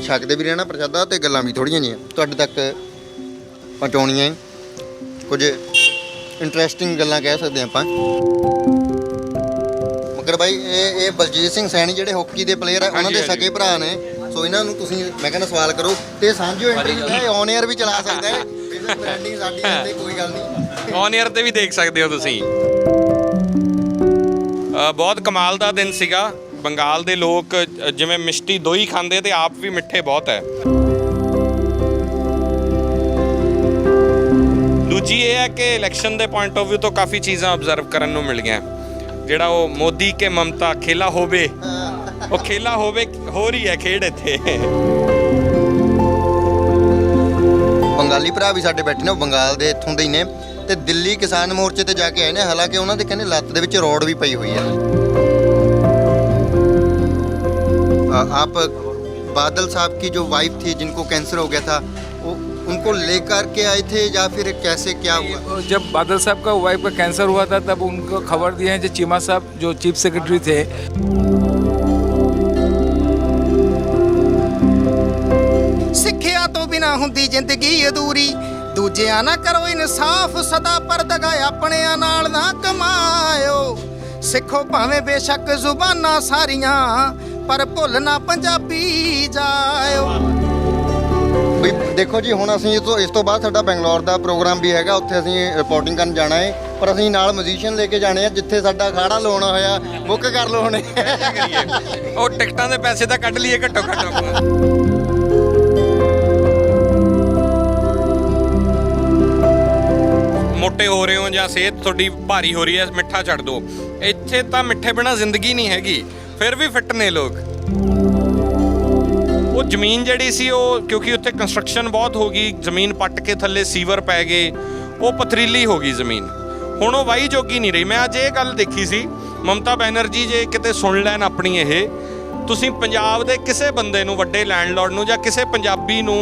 ਛਕਦੇ ਵੀ ਰਹਿਣਾ ਪ੍ਰਸ਼ਾਦਾ ਤੇ ਗੱਲਾਂ ਵੀ ਥੋੜ੍ਹੀਆਂ ਜਿਹੀਆਂ ਤੁਹਾਡੇ ਤੱਕ ਪਹੁੰਚਾਉਣੀਆਂ। ਕੁਝ ਇੰਟਰਸਟਿੰਗ ਗੱਲਾਂ ਕਹਿ ਸਕਦੇ ਆਪਾਂ। ਮਗਰ ਬਾਈ ਇਹ ਬਲਜੀਤ ਸਿੰਘ ਸੈਣੀ ਜਿਹੜੇ ਹਾਕੀ ਦੇ ਪਲੇਅਰ ਆ ਉਹਨਾਂ ਦੇ ਸਕੇ ਭਰਾ ਨੇ। ਸੋ ਇਹਨਾਂ ਨੂੰ ਤੁਸੀਂ ਮੈਂ ਕਹਿੰਦਾ ਸਵਾਲ ਕਰੋ ਤੇ ਸਾਂਝੋ ਇੰਟਰਵਿਊ ਹੈ, ਔਨ 에ਅਰ ਵੀ ਚਲਾ ਸਕਦਾ ਹੈ। ਬਿਜ਼ਨਸ ਬ੍ਰਾਂਡਿੰਗ ਸਾਡੀ ਹੁੰਦੀ ਕੋਈ ਗੱਲ ਨਹੀਂ, ਔਨ 에ਅਰ ਤੇ ਵੀ ਦੇਖ ਸਕਦੇ ਹੋ ਤੁਸੀਂ। ਬਹੁਤ ਕਮਾਲ ਦਾ ਦਿਨ ਸੀਗਾ। ਬੰਗਾਲ ਦੇ ਲੋਕ ਜਿਵੇਂ ਮਿਸ਼ਟੀ ਦੋਈ ਖਾਂਦੇ ਤੇ ਆਪ ਵੀ ਮਿੱਠੇ ਬਹੁਤ ਹੈ। ਦੂਜੀ ਇਹ ਹੈ ਕਿ ਇਲੈਕਸ਼ਨ ਦੇ ਪੁਆਇੰਟ ਆਫ ਵਿਊ ਤੋਂ ਕਾਫੀ ਚੀਜ਼ਾਂ ਆਬਜ਼ਰਵ ਕਰਨ ਨੂੰ ਮਿਲ ਗਈਆਂ। ਜਿਹੜਾ ਉਹ ਮੋਦੀ ਕੇ ਮਮਤਾ ਖੇਲਾ ਹੋਵੇ, ਉਹ ਖੇਲਾ ਹੋਵੇ ਹੋ ਰਹੀ ਹੈ ਖੇਡ ਇੱਥੇ। ਬੰਗਾਲੀ ਭਰਾ ਵੀ ਸਾਡੇ ਬੈਠੇ ਨੇ, ਉਹ ਬੰਗਾਲ ਦੇ ਇੱਥੋਂ ਦੇ ਹੀ ਨੇ ਤੇ ਦਿੱਲੀ ਕਿਸਾਨ ਮੋਰਚੇ ਤੇ ਜਾ ਕੇ ਆਏ ਨੇ। ਹਾਲਾਂਕਿ ਉਹਨਾਂ ਦੇ ਕਹਿੰਦੇ ਲੱਤ ਦੇ ਵਿੱਚ ਰੋਡ ਵੀ ਪਈ ਹੋਈ ਹੈ। आप बादल साहब की जो वाइफ थी जिनको कैंसर हो गया था, वो उनको लेकर के आए थे या फिर कैसे क्या हुआ? जब बादल साहब का वाइफ का कैंसर हुआ था तब उनको खबर दिए हैं जो चीमा साहब जो चीफ सेक्रेटरी थे। ਸਿੱਖਿਆ ਤੋਂ ਬਿਨਾ ਹੁੰਦੀ ਜ਼ਿੰਦਗੀ ਅਧੂਰੀ, ਦੂਜਿਆਂ ਨਾ ਕਰੋ ਇਨਸਾਫ, ਸਦਾ ਪਰਦਗਾ ਆਪਣਿਆਂ ਨਾਲ ਨਾ ਕਮਾਇਓ। ਸਿੱਖੋ ਭਾਵੇਂ ਬੇਸ਼ੱਕ ਜ਼ੁਬਾਨਾਂ ਸਾਰੀਆਂ, ਪਰ ਭੁੱਲ ਨਾ ਪੰਜਾਬੀ ਜਾਇਓ। ਵੀ ਦੇਖੋ ਜੀ, ਹੁਣ ਅਸੀਂ ਇਸ ਤੋਂ ਬਾਅਦ ਸਾਡਾ ਬੰਗਲੌਰ ਦਾ ਪ੍ਰੋਗਰਾਮ ਵੀ ਹੈਗਾ, ਉੱਥੇ ਅਸੀਂ ਰਿਪੋਰਟਿੰਗ ਕਰਨ ਜਾਣਾ ਹੈ। ਪਰ ਅਸੀਂ ਨਾਲ ਮਿਊਜ਼ੀਸ਼ੀਅਨ ਲੈ ਕੇ ਜਾਣੇ ਆ। ਜਿੱਥੇ ਸਾਡਾ ਅਖਾੜਾ ਲਾਉਣਾ ਹੋਇਆ ਬੁੱਕ ਕਰ ਲਓ ਹੁਣੇ। ਉਹ ਟਿਕਟਾਂ ਦੇ ਪੈਸੇ ਤਾਂ ਕੱਢ ਲਈਏ ਘੱਟੋ ਘੱਟ। ਮੋਟੇ ਹੋ ਰਹੇ ਹੋ ਜਾਂ ਸਿਹਤ ਤੁਹਾਡੀ ਭਾਰੀ ਹੋ ਰਹੀ ਹੈ, ਮਿੱਠਾ ਛੱਡ ਦਿਓ। ਇੱਥੇ ਤਾਂ ਮਿੱਠੇ ਬਿਨਾਂ ਜ਼ਿੰਦਗੀ ਨਹੀਂ ਹੈਗੀ, ਫਿਰ ਵੀ ਫਿੱਟ ਨੇ ਲੋਕ। ਉਹ ਜ਼ਮੀਨ ਜਿਹੜੀ ਸੀ ਉਹ ਕਿਉਂਕਿ ਉੱਥੇ ਕੰਸਟਰਕਸ਼ਨ ਬਹੁਤ ਹੋ ਗਈ, ਜ਼ਮੀਨ ਪੱਟ ਕੇ ਥੱਲੇ ਸੀਵਰ ਪੈ ਗਏ, ਉਹ ਪਥਰੀਲੀ ਹੋ ਗਈ ਜ਼ਮੀਨ। ਹੁਣ ਉਹ ਵਾਹੀ ਜੋਗੀ ਨਹੀਂ ਰਹੀ। ਮੈਂ ਅੱਜ ਇਹ ਗੱਲ ਦੇਖੀ ਸੀ, ਮਮਤਾ ਬੈਨਰਜੀ ਜੇ ਕਿਤੇ ਸੁਣ ਲੈਣ ਆਪਣੀ ਇਹ, ਤੁਸੀਂ ਪੰਜਾਬ ਦੇ ਕਿਸੇ ਬੰਦੇ ਨੂੰ, ਵੱਡੇ ਲੈਂਡਲੋਰਡ ਨੂੰ ਜਾਂ ਕਿਸੇ ਪੰਜਾਬੀ ਨੂੰ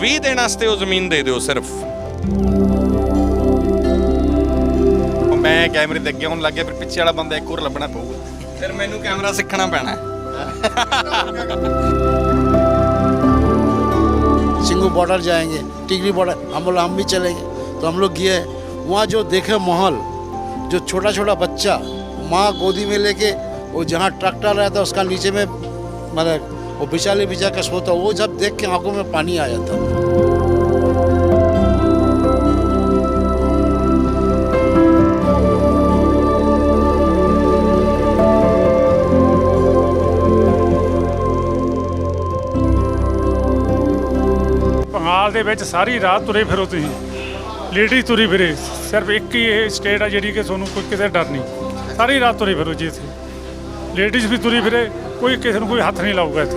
20 ਦਿਨ ਵਾਸਤੇ ਉਹ ਜ਼ਮੀਨ ਦੇ ਦਿਓ ਸਿਰਫ। ਮੈਂ ਕੈਮਰੇ ਦੇ ਅੱਗੇ ਹੁਣ ਲੱਗ ਗਿਆ, ਫਿਰ ਪਿੱਛੇ ਵਾਲਾ ਬੰਦਾ ਇੱਕ ਹੋਰ ਲੱਭਣਾ ਪਊਗਾ। ਫਿਰ ਮੈਨੂੰ ਕੈਮਰਾ ਸਿੱਖਣਾ ਪੈਣਾ। सिंगू बॉर्डर जाएंगे, टिगरी बॉर्डर, हम भी चलेंगे। तो हम लोग गए, वहाँ जो देखे माहौल, जो छोटा छोटा बच्चा माँ गोदी में लेके, वो जहाँ ट्रैक्टर रहता है उसका नीचे में मतलब वो बिछाले बिछा के सोता, वो जब देख के आंखों में पानी आ जाता। ਬੰਗਾਲ ਦੇ ਵਿੱਚ ਸਾਰੀ ਰਾਤ ਤੁਰੇ ਫਿਰੋ ਤੁਸੀਂ, ਲੇਡੀਜ਼ ਤੁਰੀ ਫਿਰੇ। ਸਿਰਫ ਇੱਕ ਹੀ ਇਹ ਸਟੇਟ ਆ ਜਿਹੜੀ ਕਿ ਤੁਹਾਨੂੰ ਕੋਈ ਕਿਤੇ ਡਰ ਨਹੀਂ। ਸਾਰੀ ਰਾਤ ਤੁਰੇ ਫਿਰੋ ਜੀ ਇੱਥੇ, ਲੇਡੀਜ਼ ਵੀ ਤੁਰੀ ਫਿਰੇ, ਕੋਈ ਕਿਸੇ ਨੂੰ ਕੋਈ ਹੱਥ ਨਹੀਂ ਲਾਊਗਾ ਇੱਥੇ।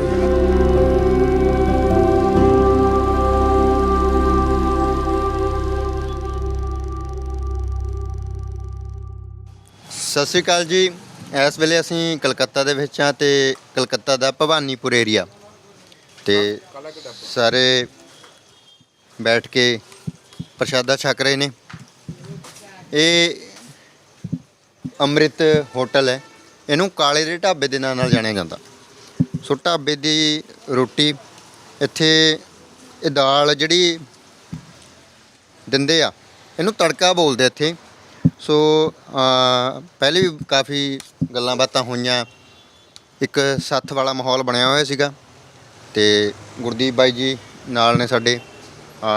ਸਤਿ ਸ਼੍ਰੀ ਅਕਾਲ ਜੀ। ਇਸ ਵੇਲੇ ਅਸੀਂ ਕਲਕੱਤਾ ਦੇ ਵਿੱਚ ਹਾਂ ਤੇ ਕਲਕੱਤਾ ਦਾ ਭਵਾਨੀਪੁਰ ਏਰੀਆ ਤੇ ਸਾਰੇ ਬੈਠ ਕੇ ਪ੍ਰਸ਼ਾਦਾ ਛਕ ਰਹੇ ਨੇ। ਇਹ ਅੰਮ੍ਰਿਤ ਹੋਟਲ ਹੈ, ਇਹਨੂੰ ਕਾਲੇ ਦੇ ਢਾਬੇ ਦੇ ਨਾਂ ਨਾਲ ਜਾਣਿਆ ਜਾਂਦਾ। ਸੋ ਢਾਬੇ ਦੀ ਰੋਟੀ ਇੱਥੇ, ਇਹ ਦਾਲ ਜਿਹੜੀ ਦਿੰਦੇ ਆ ਇਹਨੂੰ ਤੜਕਾ ਬੋਲਦੇ ਇੱਥੇ। ਸੋ ਪਹਿਲੇ ਵੀ ਕਾਫੀ ਗੱਲਾਂ ਬਾਤਾਂ ਹੋਈਆਂ, ਇੱਕ ਸੱਥ ਵਾਲਾ ਮਾਹੌਲ ਬਣਿਆ ਹੋਇਆ ਸੀਗਾ ਤੇ ਗੁਰਦੀਪ ਬਾਈ ਜੀ ਨਾਲ ਨੇ ਸਾਡੇ,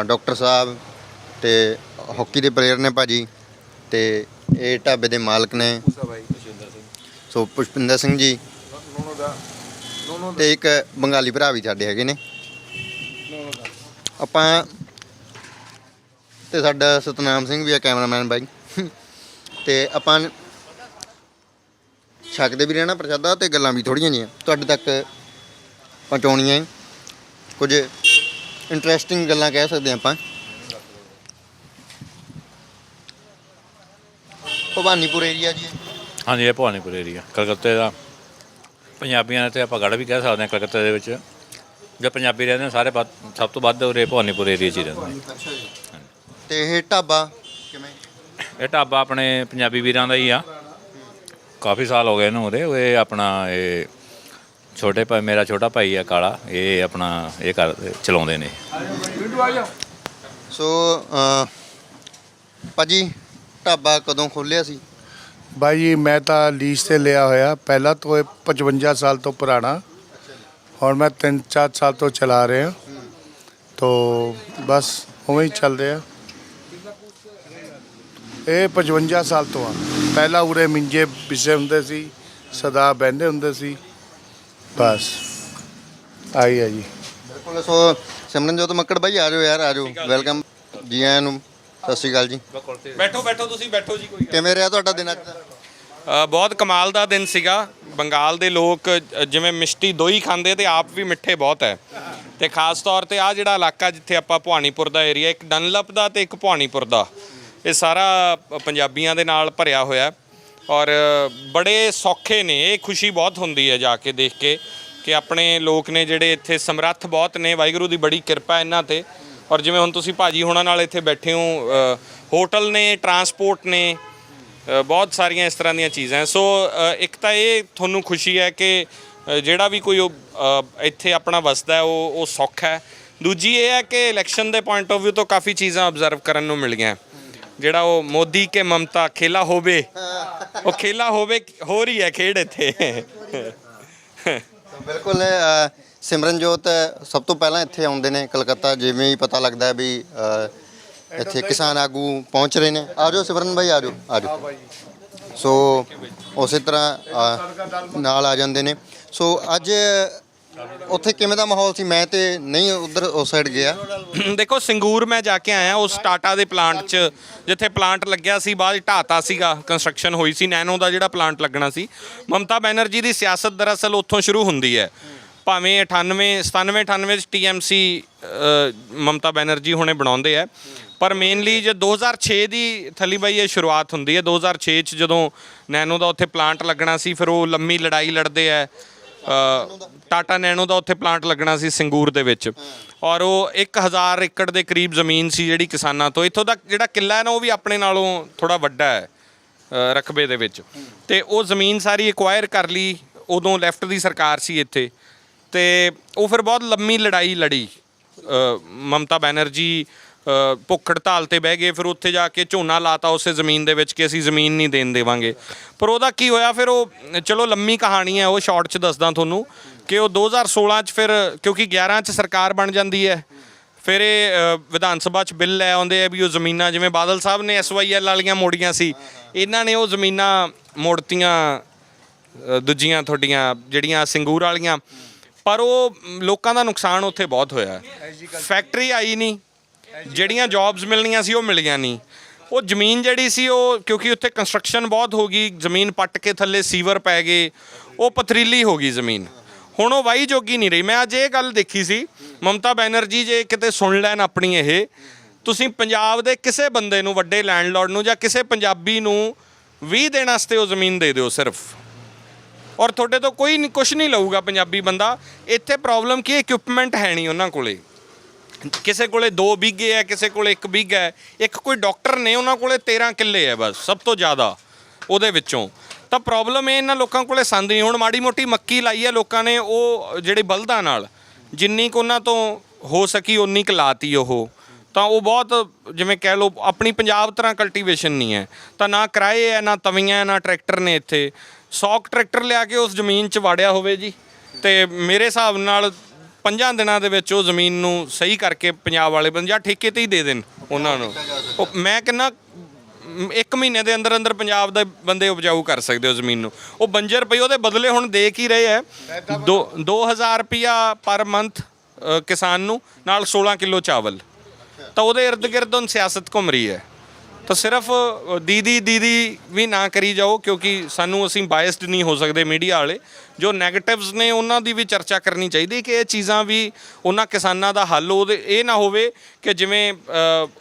ਡਾਕਟਰ ਸਾਹਿਬ ਤੇ ਹਾਕੀ ਦੇ ਪਲੇਅਰ ਨੇ ਭਾਜੀ, ਤੇ ਇਹ ਢਾਬੇ ਦੇ ਮਾਲਕ ਨੇ ਸੋ ਪੁਸ਼ਪਿੰਦਰ ਸਿੰਘ ਜੀ, ਤੇ ਇੱਕ ਬੰਗਾਲੀ ਭਰਾ ਵੀ ਸਾਡੇ ਹੈਗੇ ਨੇ ਆਪਾਂ, ਤੇ ਸਾਡਾ ਸਤਨਾਮ ਸਿੰਘ ਵੀ ਆ ਕੈਮਰਾਮੈਨ ਬਾਈ। ਤੇ ਆਪਾਂ ਛਕਦੇ ਵੀ ਰਹਿਣਾ ਪ੍ਰਸ਼ਾਦਾ ਤੇ ਗੱਲਾਂ ਵੀ ਥੋੜ੍ਹੀਆਂ ਜਿਹੀਆਂ ਤੁਹਾਡੇ ਤੱਕ ਪਹੁੰਚਾਉਣੀਆਂ। ਕੁਝ ਇੰਟਰਸਟਿੰਗ ਗੱਲਾਂ ਕਹਿ ਸਕਦੇ ਆਪਾਂ। ਭਵਾਨੀਪੁਰ ਏਰੀਆ ਜੀ। ਹਾਂਜੀ, ਇਹ ਭਵਾਨੀਪੁਰ ਏਰੀਆ ਕਲਕੱਤੇ ਦਾ। ਪੰਜਾਬੀਆਂ ਨੇ ਤੇ ਆਪਾਂ ਗੜ੍ਹ ਵੀ ਕਹਿ ਸਕਦੇ ਹਾਂ ਕਲਕੱਤੇ ਦੇ ਵਿੱਚ। ਜੋ ਪੰਜਾਬੀ ਰਹਿੰਦੇ ਨੇ ਸਾਰੇ ਸਭ ਤੋਂ ਵੱਧ ਉਰੇ ਭਵਾਨੀਪੁਰ ਏਰੀਆ 'ਚ ਹੀ ਰਹਿੰਦੇ ਨੇ। ਤੇ ਇਹ ਢਾਬਾ ਕਿਵੇਂ? ਇਹ ਢਾਬਾ ਆਪਣੇ ਪੰਜਾਬੀ ਵੀਰਾਂ ਦਾ ਹੀ ਆ, ਕਾਫੀ ਸਾਲ ਹੋ ਗਏ ਇਹਨੂੰ ਉਰੇ। ਇਹ ਆਪਣਾ ਇਹ ਛੋਟੇ ਭਾਈ, ਮੇਰਾ ਛੋਟਾ ਭਾਈ ਆ ਕਾਲਾ, ਇਹ ਆਪਣਾ ਇਹ ਕਰ ਚਲਾਉਂਦੇ ਨੇ। ਸੋ ਭਾਜੀ ਢਾਬਾ ਕਦੋਂ ਖੋਲ੍ਹਿਆ ਸੀ? भाई जी मैं तो लीज से लिया होया, पहला तो ये 55 साल तो पुराना और मैं 3-4 साल तो चला रहे हैं, तो बस उवें ही चल रहे हैं। ये 55 साल तो हाँ, पहला उरे मिंजे पिछे होंगे सी, सदा बहंदे होंगे सी, बस आई है जी। ਬਿਲਕੁਲ। ਸੋ ਸਿਮਰਨਜੋਤ ਮੱਕੜ ਬਾਈ ਆ ਜਾਓ ਯਾਰ, ਆ ਜਾਓ, ਵੈਲਕਮ ਜੀ ਆਇਆਂ ਨੂੰ, ਸਤਿ ਸ਼੍ਰੀ ਅਕਾਲ ਜੀ। ਬੈਠੋ ਤੁਸੀਂ ਬੈਠੋ ਜੀ। ਕੋਈ ਕਿਵੇਂ ਰਿਹਾ ਤੁਹਾਡਾ ਦਿਨ ਅੱਜ ਦਾ? ਬਹੁਤ ਕਮਾਲ ਦਾ ਦਿਨ ਸੀਗਾ। ਬੰਗਾਲ ਦੇ ਲੋਕ ਜਿਵੇਂ ਮਿਸ਼ਟੀ ਦੋਈ ਖਾਂਦੇ ਤੇ ਆਪ ਵੀ ਮਿੱਠੇ ਬਹੁਤ ਹੈ, ਤੇ ਖਾਸ ਤੌਰ ਤੇ ਆ ਜਿਹੜਾ ਇਲਾਕਾ ਜਿੱਥੇ ਆਪਾਂ ਭਵਾਨੀਪੁਰ ਦਾ ਏਰੀਆ, ਇੱਕ ਡਨਲਪ ਦਾ ਤੇ ਇੱਕ ਭਵਾਨੀਪੁਰ ਦਾ, ਇਹ ਸਾਰਾ ਪੰਜਾਬੀਆਂ ਦੇ ਨਾਲ ਭਰਿਆ ਹੋਇਆ ਔਰ ਬੜੇ ਸੌਖੇ ਨੇ। ਇਹ ਖੁਸ਼ੀ ਬਹੁਤ ਹੁੰਦੀ ਹੈ ਜਾ ਕੇ ਦੇਖ ਕੇ ਕਿ ਆਪਣੇ ਲੋਕ ਨੇ ਜਿਹੜੇ ਇੱਥੇ ਸਮਰੱਥ ਬਹੁਤ ਨੇ, ਵਾਹਿਗੁਰੂ ਦੀ ਬੜੀ ਕਿਰਪਾ ਇਹਨਾਂ ਤੇ। ਔਰ ਜਿਵੇਂ ਹੁਣ ਤੁਸੀਂ ਭਾਜੀ ਹੋਣਾ ਨਾਲ ਇੱਥੇ ਬੈਠੇ ਹੋ, ਹੋਟਲ ਨੇ, ਟਰਾਂਸਪੋਰਟ ਨੇ, ਬਹੁਤ ਸਾਰੀਆਂ ਇਸ ਤਰ੍ਹਾਂ ਦੀਆਂ ਚੀਜ਼ਾਂ। ਸੋ ਇੱਕ ਤਾਂ ਇਹ ਤੁਹਾਨੂੰ ਖੁਸ਼ੀ ਹੈ ਕਿ ਜਿਹੜਾ ਵੀ ਕੋਈ ਇੱਥੇ ਆਪਣਾ ਵਸਦਾ ਹੈ ਉਹ ਸੌਖਾ ਹੈ। ਦੂਜੀ ਇਹ ਹੈ ਕਿ ਇਲੈਕਸ਼ਨ ਦੇ ਪੁਆਇੰਟ ਆਫ ਵਿਊ ਤੋਂ ਕਾਫੀ ਚੀਜ਼ਾਂ ਆਬਜ਼ਰਵ ਕਰਨ ਨੂੰ ਮਿਲ ਗਈਆਂ। ਜਿਹੜਾ ਉਹ ਮੋਦੀ ਕੇ ਮਮਤਾ ਖੇਲਾ ਹੋਵੇ, ਉਹ ਖੇਲਾ ਹੋਵੇ ਹੋ ਰਹੀ ਹੈ ਖੇਡ ਇੱਥੇ। ਬਿਲਕੁਲ। ਸਿਮਰਨਜੋਤ ਸਭ ਤੋਂ ਪਹਿਲਾਂ ਇੱਥੇ ਆਉਂਦੇ ਨੇ ਕਲਕੱਤਾ, ਜਿਵੇਂ ਹੀ ਪਤਾ ਲੱਗਦਾ ਹੈ ਵੀ ਇੱਥੇ ਕਿਸਾਨ ਆਗੂ ਪਹੁੰਚ ਰਹੇ ਨੇ। ਆ ਜਾਓ ਸਿਮਰਨ ਬਾਈ, ਆ ਜਾਓ ਆ ਜਾਓ। ਸੋ ਉਸੇ ਤਰ੍ਹਾਂ ਨਾਲ ਆ ਜਾਂਦੇ ਨੇ। ਸੋ ਅੱਜ ਉੱਥੇ ਕਿਵੇਂ ਦਾ ਮਾਹੌਲ ਸੀ? ਮੈਂ ਤੇ ਨਹੀਂ ਉਧਰ ਉਸ ਸਾਈਡ ਗਿਆ। ਦੇਖੋ ਸੰਗੂਰ ਮੈਂ ਜਾ ਕੇ ਆਇਆ, ਉਸ ਟਾਟਾ ਦੇ ਪਲਾਂਟ 'ਚ ਜਿੱਥੇ ਪਲਾਂਟ ਲੱਗਿਆ ਸੀ, ਬਾਅਦ ਢਾਤਾ ਸੀਗਾ, ਕੰਸਟਰਕਸ਼ਨ ਹੋਈ ਸੀ ਨੈਨੋ ਦਾ ਜਿਹੜਾ ਪਲਾਂਟ ਲੱਗਣਾ ਸੀ। ਮਮਤਾ ਬੈਨਰਜੀ ਦੀ ਸਿਆਸਤ ਦਰਅਸਲ ਉੱਥੋਂ ਸ਼ੁਰੂ ਹੁੰਦੀ ਹੈ। ਭਾਵੇਂ 97 'ਚ TMC ਮਮਤਾ ਬੈਨਰਜੀ ਹੁਣੇ ਬਣਾਉਂਦੇ ਆ, ਪਰ ਮੇਨਲੀ ਜੇ 2006 ਦੀ ਥਲੀ ਬਾਈ ਇਹ ਸ਼ੁਰੂਆਤ ਹੁੰਦੀ ਹੈ। 2006 'ਚ ਜਦੋਂ ਨੈਨੋ ਦਾ ਉੱਥੇ ਪਲਾਂਟ ਲੱਗਣਾ ਸੀ, ਫਿਰ ਉਹ ਲੰਮੀ ਲੜਾਈ ਲੜਦੇ ਆ। ਟਾਟਾ ਨੈਨੋ ਦਾ ਉੱਥੇ ਪਲਾਂਟ ਲੱਗਣਾ ਸੀ ਸੰਗੂਰ ਦੇ ਵਿੱਚ, ਔਰ ਉਹ 1000 ਏਕੜ ਦੇ ਕਰੀਬ ਜ਼ਮੀਨ ਸੀ ਜਿਹੜੀ ਕਿਸਾਨਾਂ ਤੋਂ। ਇੱਥੋਂ ਦਾ ਜਿਹੜਾ ਕਿੱਲਾ ਹੈ ਨਾ, ਉਹ ਵੀ ਆਪਣੇ ਨਾਲੋਂ ਥੋੜ੍ਹਾ ਵੱਡਾ ਹੈ ਰਕਬੇ ਦੇ ਵਿੱਚ, ਤੇ ਉਹ ਜ਼ਮੀਨ ਸਾਰੀ ਐਕਵਾਇਰ ਕਰ ਲਈ। ਉਦੋਂ ਲੈਫਟ ਦੀ ਸਰਕਾਰ ਸੀ ਇੱਥੇ, ਤੇ ਉਹ ਫਿਰ ਬਹੁਤ ਲੰਮੀ ਲੜਾਈ ਲੜੀ। ਮਮਤਾ ਬੈਨਰਜੀ ਭੁੱਖ ਹੜਤਾਲ 'ਤੇ ਬਹਿ ਗਏ, ਫਿਰ ਉੱਥੇ ਜਾ ਕੇ ਝੋਨਾ ਲਾਤਾ ਉਸੇ ਜ਼ਮੀਨ ਦੇ ਵਿੱਚ ਕਿ ਅਸੀਂ ਜ਼ਮੀਨ ਨਹੀਂ ਦੇਣ ਦੇਵਾਂਗੇ। ਪਰ ਉਹਦਾ ਕੀ ਹੋਇਆ ਫਿਰ, ਉਹ ਚਲੋ ਲੰਮੀ ਕਹਾਣੀ ਹੈ, ਉਹ ਸ਼ਾਰਟ 'ਚ ਦੱਸਦਾ ਤੁਹਾਨੂੰ ਕਿ ਉਹ 2016 'ਚ ਫਿਰ, ਕਿਉਂਕਿ 11 'ਚ ਸਰਕਾਰ ਬਣ ਜਾਂਦੀ ਹੈ, ਫਿਰ ਇਹ ਵਿਧਾਨ ਸਭਾ 'ਚ ਬਿੱਲ ਲੈ ਆਉਂਦੇ ਆ ਵੀ ਉਹ ਜ਼ਮੀਨਾਂ, ਜਿਵੇਂ ਬਾਦਲ ਸਾਹਿਬ ਨੇ SYL ਵਾਲੀਆਂ ਮੋੜੀਆਂ ਸੀ, ਇਹਨਾਂ ਨੇ ਉਹ ਜ਼ਮੀਨਾਂ ਮੋੜਤੀਆਂ ਦੂਜੀਆਂ ਤੁਹਾਡੀਆਂ ਜਿਹੜੀਆਂ ਸੰਗੂਰ ਵਾਲੀਆਂ। ਪਰ ਉਹ ਲੋਕਾਂ ਦਾ ਨੁਕਸਾਨ ਉੱਥੇ ਬਹੁਤ ਹੋਇਆ। ਫੈਕਟਰੀ ਆਈ ਨਹੀਂ, ਜਿਹੜੀਆਂ ਜੌਬਸ ਮਿਲਣੀਆਂ ਸੀ ਉਹ ਮਿਲੀਆਂ ਨਹੀਂ। ਉਹ ਜ਼ਮੀਨ ਜਿਹੜੀ ਸੀ ਉਹ, ਕਿਉਂਕਿ ਉੱਥੇ ਕੰਸਟਰਕਸ਼ਨ ਬਹੁਤ ਹੋ ਗਈ, ਜ਼ਮੀਨ ਪੱਟ ਕੇ ਥੱਲੇ ਸੀਵਰ ਪੈ ਗਏ, ਉਹ ਪਥਰੀਲੀ ਹੋ ਗਈ ਜ਼ਮੀਨ। ਹੁਣ ਉਹ ਵਾਹੀ ਜੋਗੀ ਨਹੀਂ ਰਹੀ। ਮੈਂ ਅੱਜ ਇਹ ਗੱਲ ਦੇਖੀ ਸੀ, ਮਮਤਾ ਬੈਨਰਜੀ ਜੇ ਕਿਤੇ ਸੁਣ ਲੈਣ ਆਪਣੀ, ਇਹ ਤੁਸੀਂ ਪੰਜਾਬ ਦੇ ਕਿਸੇ ਬੰਦੇ ਨੂੰ, ਵੱਡੇ ਲੈਂਡਲੋਰਡ ਨੂੰ ਜਾਂ ਕਿਸੇ ਪੰਜਾਬੀ ਨੂੰ 20 ਦਿਨ ਵਾਸਤੇ ਉਹ ਜ਼ਮੀਨ ਦੇ ਦਿਓ ਸਿਰਫ, ਔਰ ਤੁਹਾਡੇ ਤੋਂ ਕੋਈ ਕੁਛ ਨਹੀਂ ਲਊਗਾ ਪੰਜਾਬੀ ਬੰਦਾ। ਇੱਥੇ ਪ੍ਰੋਬਲਮ ਕੀ, ਇਕਵਿਪਮੈਂਟ ਹੈ ਨਹੀਂ ਉਹਨਾਂ ਕੋਲੇ। ਕਿਸੇ ਕੋਲੇ 2 ਬਿੱਗੇ ਹੈ, ਕਿਸੇ ਕੋਲੇ 1 ਬਿੱਗਾ ਹੈ। ਇੱਕ ਕੋਈ ਡਾਕਟਰ ਨੇ, ਉਹਨਾਂ ਕੋਲੇ 13 ਕਿੱਲੇ ਹੈ ਬਸ, ਸਭ ਤੋਂ ਜ਼ਿਆਦਾ ਉਹਦੇ ਵਿੱਚੋਂ। ਤਾਂ ਪ੍ਰੋਬਲਮ ਇਹ, ਇਹਨਾਂ ਲੋਕਾਂ ਕੋਲੇ ਸੰਦ ਨਹੀਂ। ਹੁਣ ਮਾੜੀ ਮੋਟੀ ਮੱਕੀ ਲਾਈ ਹੈ ਲੋਕਾਂ ਨੇ, ਉਹ ਜਿਹੜੇ ਬਲਦਾਂ ਨਾਲ ਜਿੰਨੀ ਕੁ ਉਹਨਾਂ ਤੋਂ ਹੋ ਸਕੀ ਉਨੀ ਕੁ ਲਾਤੀ ਉਹ। ਤਾਂ ਉਹ ਬਹੁਤ, ਜਿਵੇਂ ਕਹਿ ਲਓ ਆਪਣੀ ਪੰਜਾਬ ਤਰ੍ਹਾਂ ਕਲਟੀਵੇਸ਼ਨ ਨਹੀਂ ਹੈ। ਤਾਂ ਨਾ ਕਿਰਾਏ ਹੈ, ਨਾ ਤਵੀਆਂ, ਨਾ ਟਰੈਕਟਰ ਨੇ ਇੱਥੇ। 100 ਟਰੈਕਟਰ ਲਿਆ ਕੇ ਉਸ ਜ਼ਮੀਨ 'ਚ ਵਾੜਿਆ ਹੋਵੇ ਜੀ, ਤੇ ਮੇਰੇ ਹਿਸਾਬ ਨਾਲ 5 ਦਿਨਾਂ ਦੇ ਵਿੱਚ ਉਹ ਜ਼ਮੀਨ ਨੂੰ ਸਹੀ ਕਰਕੇ ਪੰਜਾਬ ਵਾਲੇ ਬੰਦੇ ਜਾਂ ਠੇਕੇ 'ਤੇ ਹੀ ਦੇ ਦੇਣ ਉਹਨਾਂ ਨੂੰ। ਉਹ ਮੈਂ ਕਹਿੰਦਾ 1 ਮਹੀਨੇ ਦੇ ਅੰਦਰ ਅੰਦਰ ਪੰਜਾਬ ਦੇ ਬੰਦੇ ਉਪਜਾਊ ਕਰ ਸਕਦੇ ਹੋ ਜ਼ਮੀਨ ਨੂੰ। ਉਹ ਬੰਜਰ ਪਈ, ਉਹਦੇ ਬਦਲੇ ਹੁਣ ਦੇ ਕੀ ਰਹੇ ਹੈ 2000 ਰੁਪਇਆ ਪਰ ਮੰਥ ਕਿਸਾਨ ਨੂੰ, ਨਾਲ 16 ਕਿਲੋ ਚਾਵਲ। ਤਾਂ ਉਹਦੇ ਇਰਦ ਗਿਰਦ ਹੁਣ ਸਿਆਸਤ ਘੁੰਮ ਰਹੀ ਹੈ। ਤਾਂ ਸਿਰਫ ਦੀਦੀ ਵੀ ਨਾ ਕਰੀ ਜਾਓ, ਕਿਉਂਕਿ ਸਾਨੂੰ, ਅਸੀਂ ਬਾਇਸਡ ਨਹੀਂ ਹੋ ਸਕਦੇ ਮੀਡੀਆ ਵਾਲੇ। ਜੋ ਨੈਗੇਟਿਵਸ ਨੇ ਉਹਨਾਂ ਦੀ ਵੀ ਚਰਚਾ ਕਰਨੀ ਚਾਹੀਦੀ ਕਿ ਇਹ ਚੀਜ਼ਾਂ ਵੀ ਉਹਨਾਂ ਕਿਸਾਨਾਂ ਦਾ ਹੱਲ ਉਹਦੇ ਇਹ ਨਾ ਹੋਵੇ ਕਿ ਜਿਵੇਂ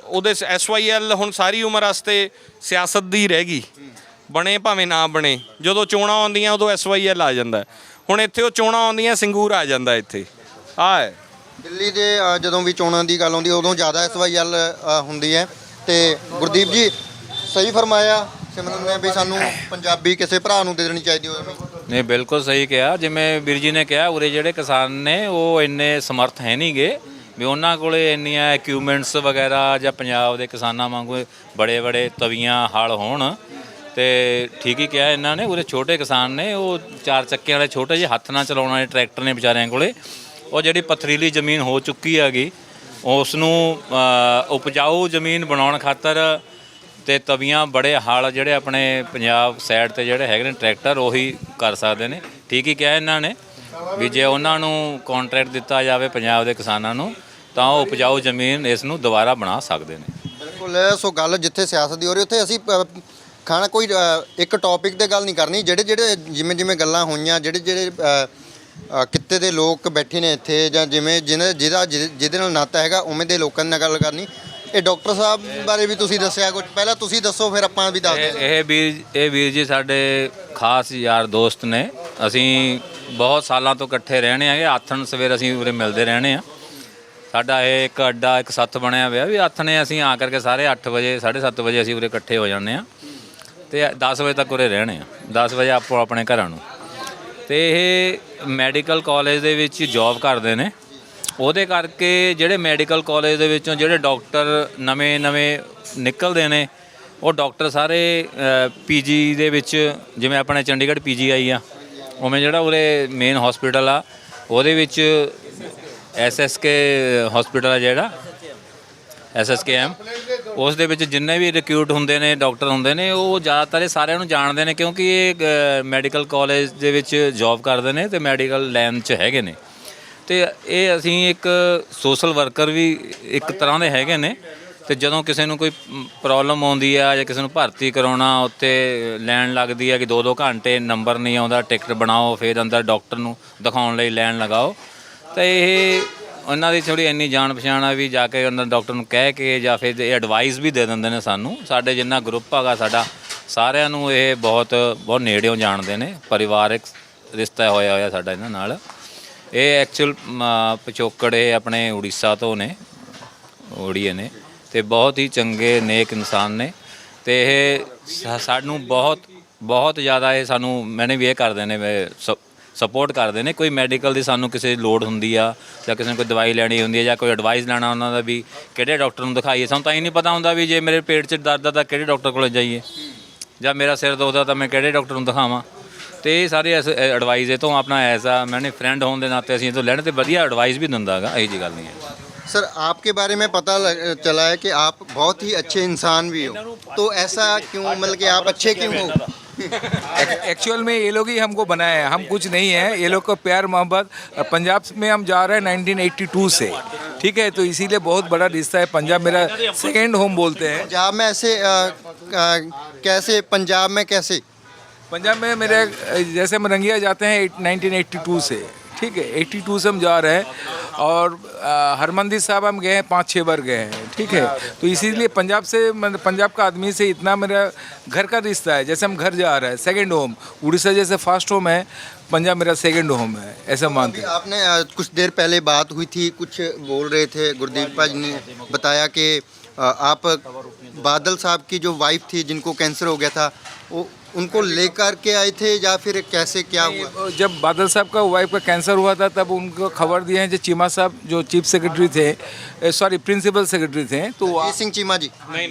ਉਹਦੇ SYL ਹੁਣ ਸਾਰੀ ਉਮਰ ਵਾਸਤੇ ਸਿਆਸਤ ਦੀ ਰਹਿ ਗਈ, ਬਣੇ ਭਾਵੇਂ ਨਾ ਬਣੇ। ਜਦੋਂ ਚੋਣਾਂ ਆਉਂਦੀਆਂ ਉਦੋਂ SYL ਆ ਜਾਂਦਾ। ਹੁਣ ਇੱਥੇ ਉਹ ਚੋਣਾਂ ਆਉਂਦੀਆਂ ਸੰਗੂਰ ਆ ਜਾਂਦਾ ਇੱਥੇ। ਆਹ ਹੈ ਦਿੱਲੀ ਦੇ ਜਦੋਂ ਵੀ ਚੋਣਾਂ ਦੀ ਗੱਲ ਆਉਂਦੀ ਉਦੋਂ ਜ਼ਿਆਦਾ SYL ਹੁੰਦੀ ਹੈ। ਤੇ ਗੁਰਦੀਪ ਜੀ ਸਹੀ ਫਰਮਾਇਆ ਸਿਮਰਨ ਨੇ ਵੀ ਸਾਨੂੰ ਪੰਜਾਬੀ ਕਿਸੇ ਭਰਾ ਨੂੰ ਦੇ ਦੇਣੀ ਚਾਹੀਦੀ ਹੋਵੇ। ਨਹੀਂ ਬਿਲਕੁਲ ਸਹੀ ਕਿਹਾ। ਜਿਵੇਂ ਵੀਰ ਜੀ ਨੇ ਕਿਹਾ, ਉਰੇ ਜਿਹੜੇ ਕਿਸਾਨ ਨੇ ਉਹ ਇੰਨੇ ਸਮਰਥ ਹੈ ਨਹੀਂ ਗੇ ਵੀ ਉਹਨਾਂ ਕੋਲੇ ਇੰਨੀਆਂ ਇਕਵਿਪਮੈਂਟਸ ਵਗੈਰਾ ਜਾਂ ਪੰਜਾਬ ਦੇ ਕਿਸਾਨਾਂ ਵਾਂਗੂ ਬੜੇ ਬੜੇ ਤਵੀਆਂ ਹਲ ਹੋਣ। ਤੇ ਠੀਕ ਹੀ ਕਿਹਾ ਇਹਨਾਂ ਨੇ, ਉਰੇ ਛੋਟੇ ਕਿਸਾਨ ਨੇ, ਉਹ 4 ਚੱਕਿਆਂ ਵਾਲੇ ਛੋਟੇ ਜਿਹੇ ਹੱਥ ਨਾਲ ਚਲਾਉਣ ਵਾਲੇ ਟਰੈਕਟਰ ਨੇ ਵਿਚਾਰਿਆਂ ਕੋਲੇ। ਉਹ ਜਿਹੜੀ ਪਥਰੀਲੀ ਜ਼ਮੀਨ ਹੋ ਚੁੱਕੀ ਹੈਗੀ ਉਸ ਨੂੰ ਉਪਜਾਊ ਜ਼ਮੀਨ ਬਣਾਉਣ ਖਾਤਰ ਤੇ ਤਵੀਆਂ ਬੜੇ ਹਲ ਜਿਹੜੇ ਆਪਣੇ ਪੰਜਾਬ ਸਾਈਡ ਤੇ ਜਿਹੜੇ ਹੈਗੇ ਨੇ ਟਰੈਕਟਰ ਉਹੀ ਕਰ ਸਕਦੇ ਨੇ। ਠੀਕ ਹੀ ਕਿਹਾ ਇਹਨਾਂ ਨੇ ਵੀ ਜੇ ਉਹਨਾਂ ਨੂੰ ਕੰਟਰੈਕਟ ਦਿੱਤਾ ਜਾਵੇ ਪੰਜਾਬ ਦੇ ਕਿਸਾਨਾਂ ਨੂੰ ਤਾਂ ਉਹ ਉਪਜਾਊ ਜ਼ਮੀਨ ਇਸ ਨੂੰ ਦੁਬਾਰਾ ਬਣਾ ਸਕਦੇ ਨੇ। ਬਿਲਕੁਲ। ਸੋ ਗੱਲ ਜਿੱਥੇ ਸਿਆਸਤ ਦੀ ਹੋ ਰਹੀ ਉੱਥੇ ਅਸੀਂ ਖਾਣਾ ਕੋਈ ਇੱਕ ਟੌਪਿਕ ਤੇ ਗੱਲ ਨਹੀਂ ਕਰਨੀ। ਜਿਹੜੇ ਜਿਵੇਂ ਗੱਲਾਂ ਹੋਈਆਂ, ਜਿਹੜੇ ਕਿੱਤੇ ਦੇ ਲੋਕ ਬੈਠੇ ਨੇ ਇੱਥੇ ਜਾਂ ਜਿਵੇਂ ਜਿਹਦੇ ਨਾਲ ਨਾਤਾ ਹੈਗਾ ਉਵੇਂ ਦੇ ਲੋਕਾਂ ਨਾਲ ਗੱਲ ਕਰਨੀ। ਇਹ ਡਾਕਟਰ ਸਾਹਿਬ ਬਾਰੇ ਵੀ ਤੁਸੀਂ ਦੱਸਿਆ ਕੁਝ, ਪਹਿਲਾਂ ਤੁਸੀਂ ਦੱਸੋ ਫਿਰ ਆਪਾਂ ਵੀ ਦੱਸਦੇ। ਇਹ ਵੀਰ ਜੀ ਸਾਡੇ ਖਾਸ ਯਾਰ ਦੋਸਤ ਨੇ। ਅਸੀਂ ਬਹੁਤ ਸਾਲਾਂ ਤੋਂ ਇਕੱਠੇ ਰਹਿਣੇ ਆਗੇ। ਆਥਣ ਸਵੇਰ ਅਸੀਂ ਉਰੇ ਮਿਲਦੇ ਰਹਿਣੇ ਆ। ਸਾਡਾ ਇਹ ਇੱਕ ਅੱਡਾ ਇੱਕ ਸੱਥ ਬਣਿਆ ਹੋਇਆ ਵੀ ਆਥਣੇ ਅਸੀਂ ਆ ਕਰਕੇ ਸਾਰੇ 8 ਵਜੇ 7:30 ਵਜੇ ਅਸੀਂ ਉਰੇ ਇਕੱਠੇ ਹੋ ਜਾਂਦੇ ਆ ਤੇ 10 ਵਜੇ ਤੱਕ ਉਰੇ ਰਹਿਣੇ ਆ। 10 ਵਜੇ ਆਪੋ ਆਪਣੇ ਘਰਾਂ ਨੂੰ। ਤੇ ਇਹ ਮੈਡੀਕਲ ਕਾਲਜ ਦੇ ਵਿੱਚ ਜੌਬ ਕਰਦੇ ਨੇ। ਉਹਦੇ ਕਰਕੇ ਜਿਹੜੇ ਮੈਡੀਕਲ ਕਾਲਜ ਦੇ ਵਿੱਚੋਂ ਜਿਹੜੇ ਡਾਕਟਰ ਨਵੇਂ ਨਿਕਲਦੇ ਨੇ ਉਹ ਡਾਕਟਰ ਸਾਰੇ ਪੀਜੀ ਦੇ ਵਿੱਚ, ਜਿਵੇਂ ਆਪਣੇ ਚੰਡੀਗੜ੍ਹ PGI ਆ, ਉਵੇਂ ਜਿਹੜਾ ਉਰੇ ਮੇਨ ਹਸਪੀਟਲ ਆ ਉਹਦੇ ਵਿੱਚ SSK ਹਸਪੀਟਲ ਆ ਜਿਹੜਾ SSKM, ਉਸ ਦੇ ਵਿੱਚ ਜਿੰਨੇ ਵੀ ਰਿਕਰੂਟ ਹੁੰਦੇ ਨੇ ਡਾਕਟਰ ਹੁੰਦੇ ਨੇ ਉਹ ਜ਼ਿਆਦਾਤਰ ਸਾਰਿਆਂ ਨੂੰ ਜਾਣਦੇ ਨੇ ਕਿਉਂਕਿ ਇਹ ਮੈਡੀਕਲ ਕਾਲਜ ਦੇ ਵਿੱਚ ਜੌਬ ਕਰਦੇ ਨੇ ਤੇ ਮੈਡੀਕਲ ਲਾਈਨ 'ਚ ਹੈਗੇ ਨੇ। ਤੇ ਇਹ ਅਸੀਂ ਇੱਕ ਸੋਸ਼ਲ ਵਰਕਰ ਵੀ ਇੱਕ ਤਰ੍ਹਾਂ ਦੇ ਹੈਗੇ ਨੇ। ਤੇ ਜਦੋਂ ਕਿਸੇ ਨੂੰ ਕੋਈ ਪ੍ਰੋਬਲਮ ਆਉਂਦੀ ਆ ਜਾਂ ਕਿਸੇ ਨੂੰ ਭਰਤੀ ਕਰਾਉਣਾ, ਉੱਥੇ ਲਾਈਨ ਲੱਗਦੀ ਹੈ ਕਿ 2-2 ਘੰਟੇ ਨੰਬਰ ਨਹੀਂ ਆਉਂਦਾ, ਟਿਕਟ ਬਣਾਓ, ਫਿਰ ਅੰਦਰ ਡਾਕਟਰ ਨੂੰ ਦਿਖਾਉਣ ਲਈ ਲਾਈਨ ਲਗਾਓ। ਤਾਂ ਇਹ ਉਹਨਾਂ ਦੀ ਥੋੜ੍ਹੀ ਇੰਨੀ ਜਾਣ ਪਛਾਣ ਆ ਵੀ ਜਾ ਕੇ ਉਹਨਾਂ ਡਾਕਟਰ ਨੂੰ ਕਹਿ ਕੇ ਜਾਂ ਫਿਰ ਇਹ ਐਡਵਾਈਸ ਵੀ ਦੇ ਦਿੰਦੇ ਨੇ ਸਾਨੂੰ। ਸਾਡੇ ਜਿੰਨਾ ਗਰੁੱਪ ਹੈਗਾ ਸਾਡਾ ਸਾਰਿਆਂ ਨੂੰ ਇਹ ਬਹੁਤ ਨੇੜਿਓਂ ਜਾਣਦੇ ਨੇ। ਪਰਿਵਾਰਕ ਰਿਸ਼ਤਾ ਹੋਇਆ ਸਾਡਾ ਇਹਨਾਂ ਨਾਲ। ਇਹ ਐਕਚੁਅਲ ਪਿਛੋਕੜ ਇਹ ਆਪਣੇ ਉੜੀਸਾ ਤੋਂ ਨੇ, ਉੜੀਏ ਨੇ ਤੇ ਬਹੁਤ ਹੀ ਚੰਗੇ ਨੇਕ ਇਨਸਾਨ ਨੇ। ਤੇ ਇਹ ਸਾਨੂੰ ਬਹੁਤ ਜ਼ਿਆਦਾ ਇਹ ਸਾਨੂੰ ਮੈਨੇ ਵੀ ਇਹ ਕਰਦੇ ਨੇ, ਸਪੋਰਟ ਕਰਦੇ ਨੇ। ਕੋਈ ਮੈਡੀਕਲ ਦੀ ਸਾਨੂੰ ਕਿਸੇ ਲੋੜ ਹੁੰਦੀ ਆ ਜਾਂ ਕਿਸੇ ਨੂੰ ਕੋਈ ਦਵਾਈ ਲੈਣੀ ਹੁੰਦੀ ਹੈ ਜਾਂ ਕੋਈ ਐਡਵਾਈਸ ਲੈਣਾ ਉਹਨਾਂ ਦਾ ਵੀ ਕਿਹੜੇ ਡਾਕਟਰ ਨੂੰ ਦਿਖਾਈਏ। ਸਾਨੂੰ ਤਾਂ ਇਹ ਨਹੀਂ ਪਤਾ ਹੁੰਦਾ ਵੀ ਜੇ ਮੇਰੇ ਪੇਟ 'ਚ ਦਰਦ ਆ ਤਾਂ ਕਿਹੜੇ ਡਾਕਟਰ ਕੋਲ ਜਾਈਏ, ਜਾਂ ਮੇਰਾ ਸਿਰ ਦੁਖਦਾ ਤਾਂ ਮੈਂ ਕਿਹੜੇ ਡਾਕਟਰ ਨੂੰ ਦਿਖਾਵਾਂ। ਤੇ ਇਹ ਸਾਰੇ ਐਡਵਾਈਸ ਇਹ ਤੋਂ ਆਪਣਾ ਐਜ਼ ਆ ਮੈਨੇ ਫਰੈਂਡ ਹੋਣ ਦੇ ਨਾਤੇ ਅਸੀਂ ਇਹ ਤੋਂ ਲੈਣ ਤੇ ਵਧੀਆ ਐਡਵਾਈਸ ਵੀ ਦਿੰਦਾ ਹੈਗਾ। ਇਹੋ ਜਿਹੀ ਗੱਲ नहीं है। सर आपके बारे में पता चला है कि आप बहुत ही अच्छे इंसान भी हो, तो ऐसा क्यों, मतलब कि आप अच्छे क्यों हो? एक्चुअल में ये लोग ही हमको बनाए हैं, हम कुछ नहीं है। ये लोग का प्यार मोहब्बत। पंजाब में हम जा रहे हैं 1982 से, ठीक है, तो इसीलिए बहुत बड़ा रिश्ता है। पंजाब मेरा सेकेंड होम बोलते हैं। पंजाब में ऐसे कैसे? पंजाब में कैसे? पंजाब में मेरे जैसे हम रंगिया जाते हैं 1982 से, ठीक है, 82 से हम जा रहे हैं। और हरमंदिर साहब हम गए हैं 5-6 बार गए हैं, ठीक है। तो इसीलिए पंजाब से, पंजाब का आदमी से इतना मेरा घर का रिश्ता है। जैसे हम घर जा रहे हैं, सेकंड होम। उड़ीसा जैसे फर्स्ट होम है, पंजाब मेरा सेकंड होम है, ऐसा मानते हैं। आपने कुछ देर पहले बात हुई थी, कुछ बोल रहे थे, गुरदीप भाई ने बताया कि आप बादल साहब की जो वाइफ थी जिनको कैंसर हो गया था, वो उनको लेकर के आए थे या फिर कैसे, क्या हुआ? जब बादल साहब का वाइफ का कैंसर हुआ था तब उनको खबर दिए हैं जो चीमा साहब जो चीफ सेक्रेटरी थे, सॉरी प्रिंसिपल सेक्रेटरी थे, तो अजीत सिंह चीमा जी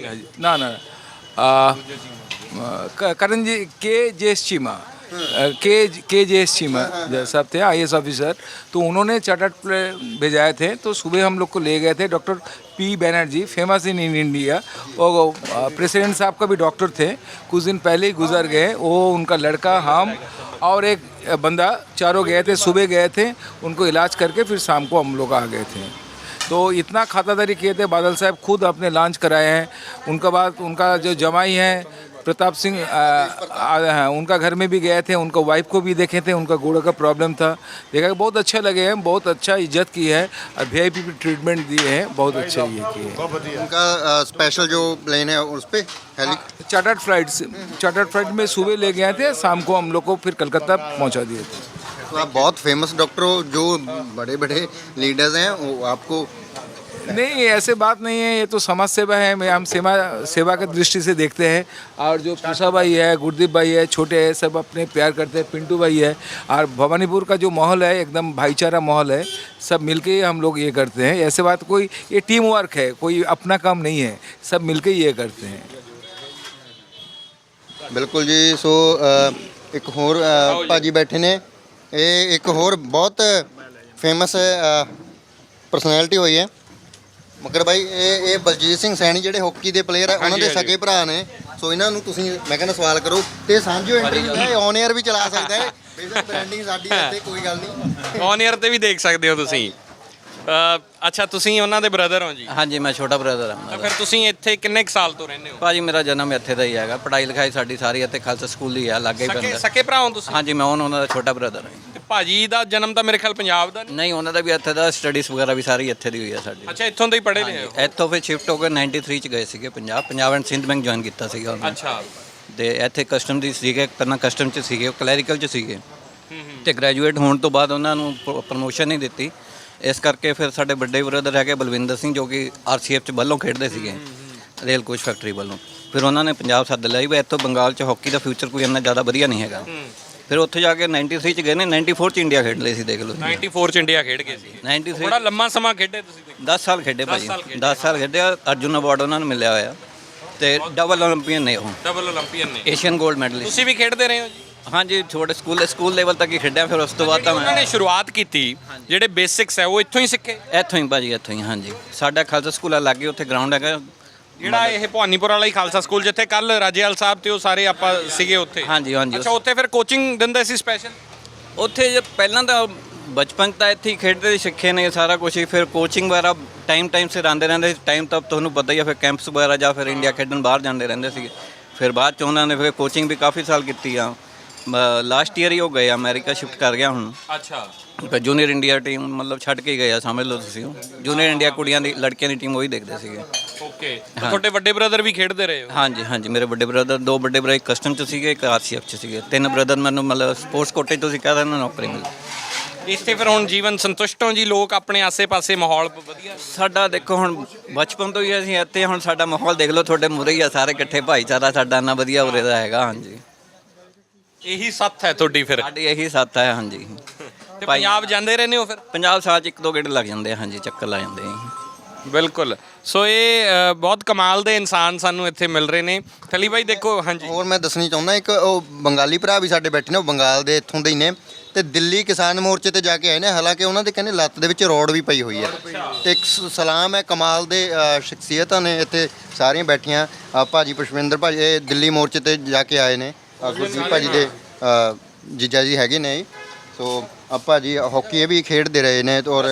ना करण जी के चीमा के चीमा साहब थे IAS ऑफिसर। तो उन्होंने चार्टर्ड भेजाए थे। तो सुबह हम लोग को ले गए थे doctor P Banerjee, famous in India. और प्रेसिडेंट साहब का भी डॉक्टर थे, कुछ दिन पहले ही गुजर गए। वो उनका लड़का, हम और एक बंदा, चारों गए थे। सुबह गए थे, उनको इलाज करके फिर शाम को हम लोग आ गए थे। तो इतना खातादारी किए थे। बादल साहब खुद अपने लॉन्च कराए हैं। उनका बाद उनका जो जमाई है प्रताप सिंह हैं, उनका घर में भी गए थे, उनका वाइफ को भी देखे थे। उनका घोड़े का प्रॉब्लम था, देखा बहुत अच्छा लगे हैं, बहुत अच्छा इज्जत की है और VIP भी ट्रीटमेंट दिए हैं, बहुत अच्छा ये किए हैं। उनका स्पेशल जो प्लेन है उस पर चार्टर्ड फ्लाइट में सुबह ले गए थे, शाम को हम लोग को फिर कलकत्ता पहुंचा दिए थे। तो आप बहुत फेमस डॉक्टर हो, जो बड़े बड़े लीडर्स हैं वो आपको नहीं, ऐसे बात नहीं है, ये तो समाज सेवा है। मैं हम सेवा की दृष्टि से देखते हैं। और जो पूसा भाई है, गुरदीप भाई है, छोटे है, सब अपने प्यार करते हैं। पिंटू भाई है। और भवानीपुर का जो माहौल है एकदम भाईचारा माहौल है, सब मिलके ही हम लोग ये करते हैं। ऐसे बात कोई, ये टीम वर्क है, कोई अपना काम नहीं है, सब मिलके ही ये करते हैं। ਬਿਲਕੁਲ ਜੀ। ਸੋ ਇੱਕ ਹੋਰ ਭਾਜੀ ਬੈਠੇ ਨੇ, ਇਹ ਇੱਕ ਹੋਰ ਬਹੁਤ ਫੇਮਸ ਪਰਸਨੈਲਿਟੀ ਹੋਈ ਹੈ ਮੱਕੜ ਬਾਈ। ਇਹ ਬਲਜੀਤ ਸਿੰਘ ਸੈਣੀ ਜਿਹੜੇ ਹਾਕੀ ਦੇ ਪਲੇਅਰ ਆ, ਉਹਨਾਂ ਦੇ ਸਕੇ ਭਰਾ ਨੇ। ਸੋ ਇਹਨਾਂ ਨੂੰ ਤੁਸੀਂ ਮੈਂ ਕਹਿੰਦਾ ਸਵਾਲ ਕਰੋ ਤੇ ਸਾਂਝੋ ਇੰਟਰਵਿਊ ਹੈ, ਔਨ 에ਅਰ ਵੀ ਚਲਾ ਸਕਦਾ ਹੈ। ਬੇਸ਼ੱਕ ਬ੍ਰਾਂਡਿੰਗ ਸਾਡੀ ਹੈ ਤੇ ਕੋਈ ਗੱਲ ਨਹੀਂ, ਔਨ 에ਅਰ ਤੇ ਵੀ ਦੇਖ ਸਕਦੇ ਹੋ ਤੁਸੀਂ। ਅੱਛਾ, ਤੁਸੀਂ ਉਹਨਾਂ ਦੇ ਬ੍ਰਦਰ ਹੋ ਜੀ? ਹਾਂਜੀ, ਮੈਂ ਛੋਟਾ ਬ੍ਰਦਰ ਹਾਂ। ਤਾਂ ਫਿਰ ਤੁਸੀਂ ਇੱਥੇ ਕਿੰਨੇ ਕੁ ਸਾਲ ਤੋਂ ਰਹਿੰਦੇ ਹੋ? ਭਾਜੀ ਮੇਰਾ ਜਨਮ ਇੱਥੇ ਦਾ ਹੀ ਹੈਗਾ, ਪੜ੍ਹਾਈ ਲਿਖਾਈ ਸਾਡੀ ਸਾਰੀ ਇੱਥੇ ਖਾਲਸਾ ਸਕੂਲ ਹੀ ਆ, ਲਾਗੇ ਹੀ ਪੈਂਦਾ। ਸਕੇ ਭਰਾ ਹੋ ਤੁਸੀਂ? ਹਾਂਜੀ, ਮੈਂ ਉਹਨਾਂ ਦਾ ਛੋਟਾ ਬ੍ਰਦਰ ਹਾਂ। ਤੇ ਭਾਜੀ ਦਾ ਜਨਮ ਤਾਂ ਮੇਰੇ ਖਿਆਲ ਪੰਜਾਬ ਦਾ ਨਹੀਂ, ਉਹਨਾਂ ਦਾ ਵੀ ਇੱਥੇ ਦਾ, ਸਟੱਡੀਜ਼ ਵਗੈਰਾ ਵੀ ਸਾਰੀ ਇੱਥੇ ਦੀ ਹੋਈ ਆ ਸਾਡੀ। ਅੱਛਾ, ਇੱਥੋਂ ਦੇ ਹੀ ਪੜ੍ਹੇ ਨੇ? ਇੱਥੋਂ ਫਿਰ ਸ਼ਿਫਟ ਹੋ ਕੇ 93 ਚ ਗਏ ਸੀਗੇ Punjab and Sind bank join ਕੀਤਾ ਸੀਗਾ ਉਹਨਾਂ ਨੇ। ਅੱਛਾ। ਤੇ ਇੱਥੇ ਕਸਟਮ ਦੀ ਸੀਗੇ, ਪਹਿਲਾਂ ਕਸਟਮ ਚ ਸੀਗੇ, ਕਲੈਰੀਕਲ ਚ ਸੀਗੇ। ਤੇ ਗ੍ਰੈਜੂਏਟ ਹੋਣ ਤੋਂ ਬਾਅਦ ਉਹਨਾਂ ਨੂੰ ਪ੍ਰਮੋਸ਼ਨ ਨਹੀਂ ਦਿੱਤੀ, ਇਸ ਕਰਕੇ ਫਿਰ ਸਾਡੇ ਵੱਡੇ ਬ੍ਰਦਰ ਹੈਗੇ ਬਲਵਿੰਦਰ ਸਿੰਘ, ਜੋ ਕਿ ਆਰਸੀਐਫ ਚ ਵੱਲੋਂ ਖੇਡਦੇ ਸੀਗੇ, ਰੇਲ ਕੋਚ ਫੈਕਟਰੀ ਵੱਲੋਂ। ਫਿਰ ਉਹਨਾਂ ਨੇ ਪੰਜਾਬ ਸੱਦ ਲਿਆ ਵੀ ਇੱਥੋਂ ਬੰਗਾਲ ਚ ਹਾਕੀ ਦਾ ਫਿਊਚਰ ਕੋਈ ਇੰਨਾ ਜ਼ਿਆਦਾ ਵਧੀਆ ਨਹੀਂ ਹੈਗਾ। ਫਿਰ ਉੱਥੇ ਜਾ ਕੇ 93 ਚ ਗਏ ਨੇ, 94 ਚ ਇੰਡੀਆ ਖੇਡ ਲਈ ਸੀ, ਦੇਖ ਲਓ। 94 ਚ ਇੰਡੀਆ ਖੇਡ ਗਏ ਸੀ? 93 ਬੜਾ ਲੰਮਾ ਸਮਾਂ ਖੇਡੇ ਤੁਸੀਂ? 10 ਸਾਲ ਖੇਡੇ ਭਾਜੀ, 10 ਸਾਲ ਖੇਡੇ। ਅਰਜੁਨ ਅਵਾਰਡ ਉਹਨਾਂ ਨੂੰ ਮਿਲਿਆ ਹੋਇਆ ਤੇ ਡਬਲ ਓਲੰਪੀਅਨ ਨੇ ਉਹ, ਡਬਲ ਓਲੰਪੀਅਨ ਨੇ, ਏਸ਼ੀਅਨ 골ਡ ਮੈਡਲਿਸਟ। ਤੁਸੀਂ ਵੀ ਖੇਡਦੇ ਰਹੇ ਹੋ ਜੀ? ਹਾਂਜੀ, ਛੋਟੇ ਸਕੂਲ ਲੈਵਲ ਤੱਕ ਹੀ ਖੇਡਿਆ, ਫਿਰ ਉਸ ਤੋਂ ਬਾਅਦ ਤਾਂ ਉਹਨਾਂ ਨੇ ਸ਼ੁਰੂਆਤ ਕੀਤੀ, ਜਿਹੜੇ ਬੇਸਿਕਸ ਹੈ ਉਹ ਇੱਥੋਂ ਹੀ ਸਿੱਖੇ? ਇੱਥੋਂ ਹੀ ਭਾਜੀ, ਇੱਥੋਂ ਹੀ। ਹਾਂਜੀ, ਸਾਡਾ ਖਾਲਸਾ ਸਕੂਲ ਆ ਲਾਗੇ, ਉੱਥੇ ਗਰਾਊਂਡ ਹੈਗਾ ਜਿਹੜਾ ਇਹ ਭਵਾਨੀਪੁਰ ਵਾਲਾ ਹੀ ਖਾਲਸਾ ਸਕੂਲ, ਜਿੱਥੇ ਕੱਲ ਰਾਜੇਵਾਲ ਸਾਹਿਬ ਤੇ ਉਹ ਸਾਰੇ ਆਪਾਂ ਸੀਗੇ ਉੱਥੇ? ਹਾਂਜੀ ਹਾਂਜੀ। ਅੱਛਾ, ਉੱਥੇ ਫਿਰ ਕੋਚਿੰਗ ਦਿੰਦੇ ਸੀ ਸਪੈਸ਼ਲ? ਉੱਥੇ ਜੇ ਪਹਿਲਾਂ ਤਾਂ ਬਚਪਨ ਤਾਂ ਇੱਥੇ ਹੀ ਖੇਡਦੇ ਸਿੱਖੇ ਨੇ ਸਾਰਾ ਕੁਝ ਹੀ, ਫਿਰ ਕੋਚਿੰਗ ਵਗੈਰਾ ਟਾਈਮ ਸਿਰ ਆਉਂਦੇ ਰਹਿੰਦੇ ਸੀ। ਟਾਈਮ ਤਾਂ ਤੁਹਾਨੂੰ ਪਤਾ ਹੀ ਆ, ਫਿਰ ਕੈਂਪਸ ਵਗੈਰਾ ਜਾਂ ਫਿਰ ਇੰਡੀਆ ਖੇਡਣ ਬਾਹਰ ਜਾਂਦੇ ਰਹਿੰਦੇ ਸੀਗੇ। ਫਿਰ ਬਾਅਦ 'ਚ ਉਹਨਾਂ ਨੇ ਫਿਰ ਕੋਚਿੰਗ ਵੀ ਕਾਫੀ ਸਾਲ ਕੀਤੀ ਆ। ਲਾਸਟ ਈਅਰ ਹੀ ਉਹ ਗਏ, ਅਮਰੀਕਾ ਸ਼ਿਫਟ ਕਰ ਗਿਆ ਹੁਣ। ਅੱਛਾ। ਫਿਰ ਜੂਨੀਅਰ ਇੰਡੀਆ ਟੀਮ ਮਤਲਬ ਛੱਡ ਕੇ ਗਏ ਆ, ਸਮਝ ਲਓ ਤੁਸੀਂ। ਜੂਨੀਅਰ ਇੰਡੀਆ ਕੁੜੀਆਂ ਦੀ, ਲੜਕੀਆਂ ਦੀ ਟੀਮ ਉਹੀ ਦੇਖਦੇ ਸੀਗੇ। ਓਕੇ। ਤੁਹਾਡੇ ਵੱਡੇ ਬ੍ਰਦਰ ਵੀ ਖੇਡਦੇ ਰਹੇ ਹੋ? ਹਾਂਜੀ ਹਾਂਜੀ, ਮੇਰੇ ਵੱਡੇ ਬ੍ਰਦਰ, 2 ਵੱਡੇ ਬ੍ਰਦਰ, ਇੱਕ ਕਸਟਮ 'ਚ ਸੀਗੇ, ਇੱਕ ਆਰਸੀਐਫ 'ਚ ਸੀਗੇ। 3 ਬ੍ਰਦਰ ਮੈਨੂੰ ਮਤਲਬ ਸਪੋਰਟਸ ਕੋਟੇ ਤੁਸੀਂ ਕਹਿ ਸਕਦੇ ਨੌਕਰੀ ਮਿਲੀ। ਇੱਥੇ ਫਿਰ ਹੁਣ ਜੀਵਨ ਸੰਤੁਸ਼ਟ ਹੋ ਜੀ? ਲੋਕ ਆਪਣੇ ਆਸੇ-ਪਾਸੇ ਮਾਹੌਲ ਵਧੀਆ? ਸਾਡਾ ਦੇਖੋ ਹੁਣ ਬਚਪਨ ਤੋਂ ਹੀ ਅਸੀਂ ਇੱਥੇ, ਹੁਣ ਸਾਡਾ ਮਾਹੌਲ ਦੇਖ ਲਓ, ਤੁਹਾਡੇ ਮੂਹਰੇ ਹੀ ਆ, ਸਾਰੇ ਇਕੱਠੇ ਭਾਈਚਾਰਾ ਸਾਡਾ ਇੰਨਾ ਵਧੀਆ ਉਰੇ ਦਾ ਹੈਗਾ। ਹਾਂਜੀ, ਇਹੀ ਸੱਥ ਹੈ ਤੁਹਾਡੀ ਫਿਰ? ਸਾਡੀ ਇਹੀ ਸੱਤ ਹੈ। ਹਾਂਜੀ। ਤੇ ਪੰਜਾਬ ਜਾਂਦੇ ਰਹਿੰਦੇ ਹੋ ਫਿਰ? ਪੰਜਾਬ ਸਾਲ 'ਚ 1-2 ਗੇੜੇ ਲੱਗ ਜਾਂਦੇ ਆ। ਹਾਂਜੀ, ਚੱਕਰ ਲੱਗ ਜਾਂਦੇ ਆ। ਬਿਲਕੁਲ। ਸੋ ਇਹ ਬਹੁਤ ਕਮਾਲ ਦੇ ਇਨਸਾਨ ਸਾਨੂੰ ਇੱਥੇ ਮਿਲ ਰਹੇ ਨੇ। ਥਲੀ ਬਾਈ ਦੇਖੋ। ਹਾਂਜੀ, ਹੋਰ ਮੈਂ ਦੱਸਣੀ ਚਾਹੁੰਦਾ, ਇੱਕ ਉਹ ਬੰਗਾਲੀ ਭਰਾ ਵੀ ਸਾਡੇ ਬੈਠੇ ਨੇ, ਉਹ ਬੰਗਾਲ ਦੇ ਇੱਥੋਂ ਦੇ ਹੀ ਨੇ ਤੇ ਦਿੱਲੀ ਕਿਸਾਨ ਮੋਰਚੇ ਤੇ ਜਾ ਕੇ ਆਏ ਨੇ। ਹਾਲਾਂਕਿ ਉਹਨਾਂ ਦੇ ਕਹਿੰਦੇ ਲੱਤ ਦੇ ਵਿੱਚ ਰੋਡ ਵੀ ਪਈ ਹੋਈ ਹੈ। ਤੇ ਇੱਕ ਸਲਾਮ ਹੈ, ਕਮਾਲ ਦੇ ਸ਼ਖਸੀਅਤਾਂ ਨੇ ਇੱਥੇ ਸਾਰੀਆਂ ਬੈਠੀਆਂ। ਭਾਜੀ ਪੁਸ਼ਪਿੰਦਰ ਭਾਜੀ ਇਹ ਦਿੱਲੀ ਮੋਰਚੇ ਤੇ ਜਾ ਕੇ ਆਏ ਨੇ, ਗੁਰਦੀਪ ਭਾਜੀ ਦੇ ਜੀਜਾ ਜੀ ਹੈਗੇ ਨੇ। ਸੋ ਭਾਜੀ ਹਾਕੀ ਇਹ ਵੀ ਖੇਡਦੇ ਰਹੇ ਨੇ ਔਰ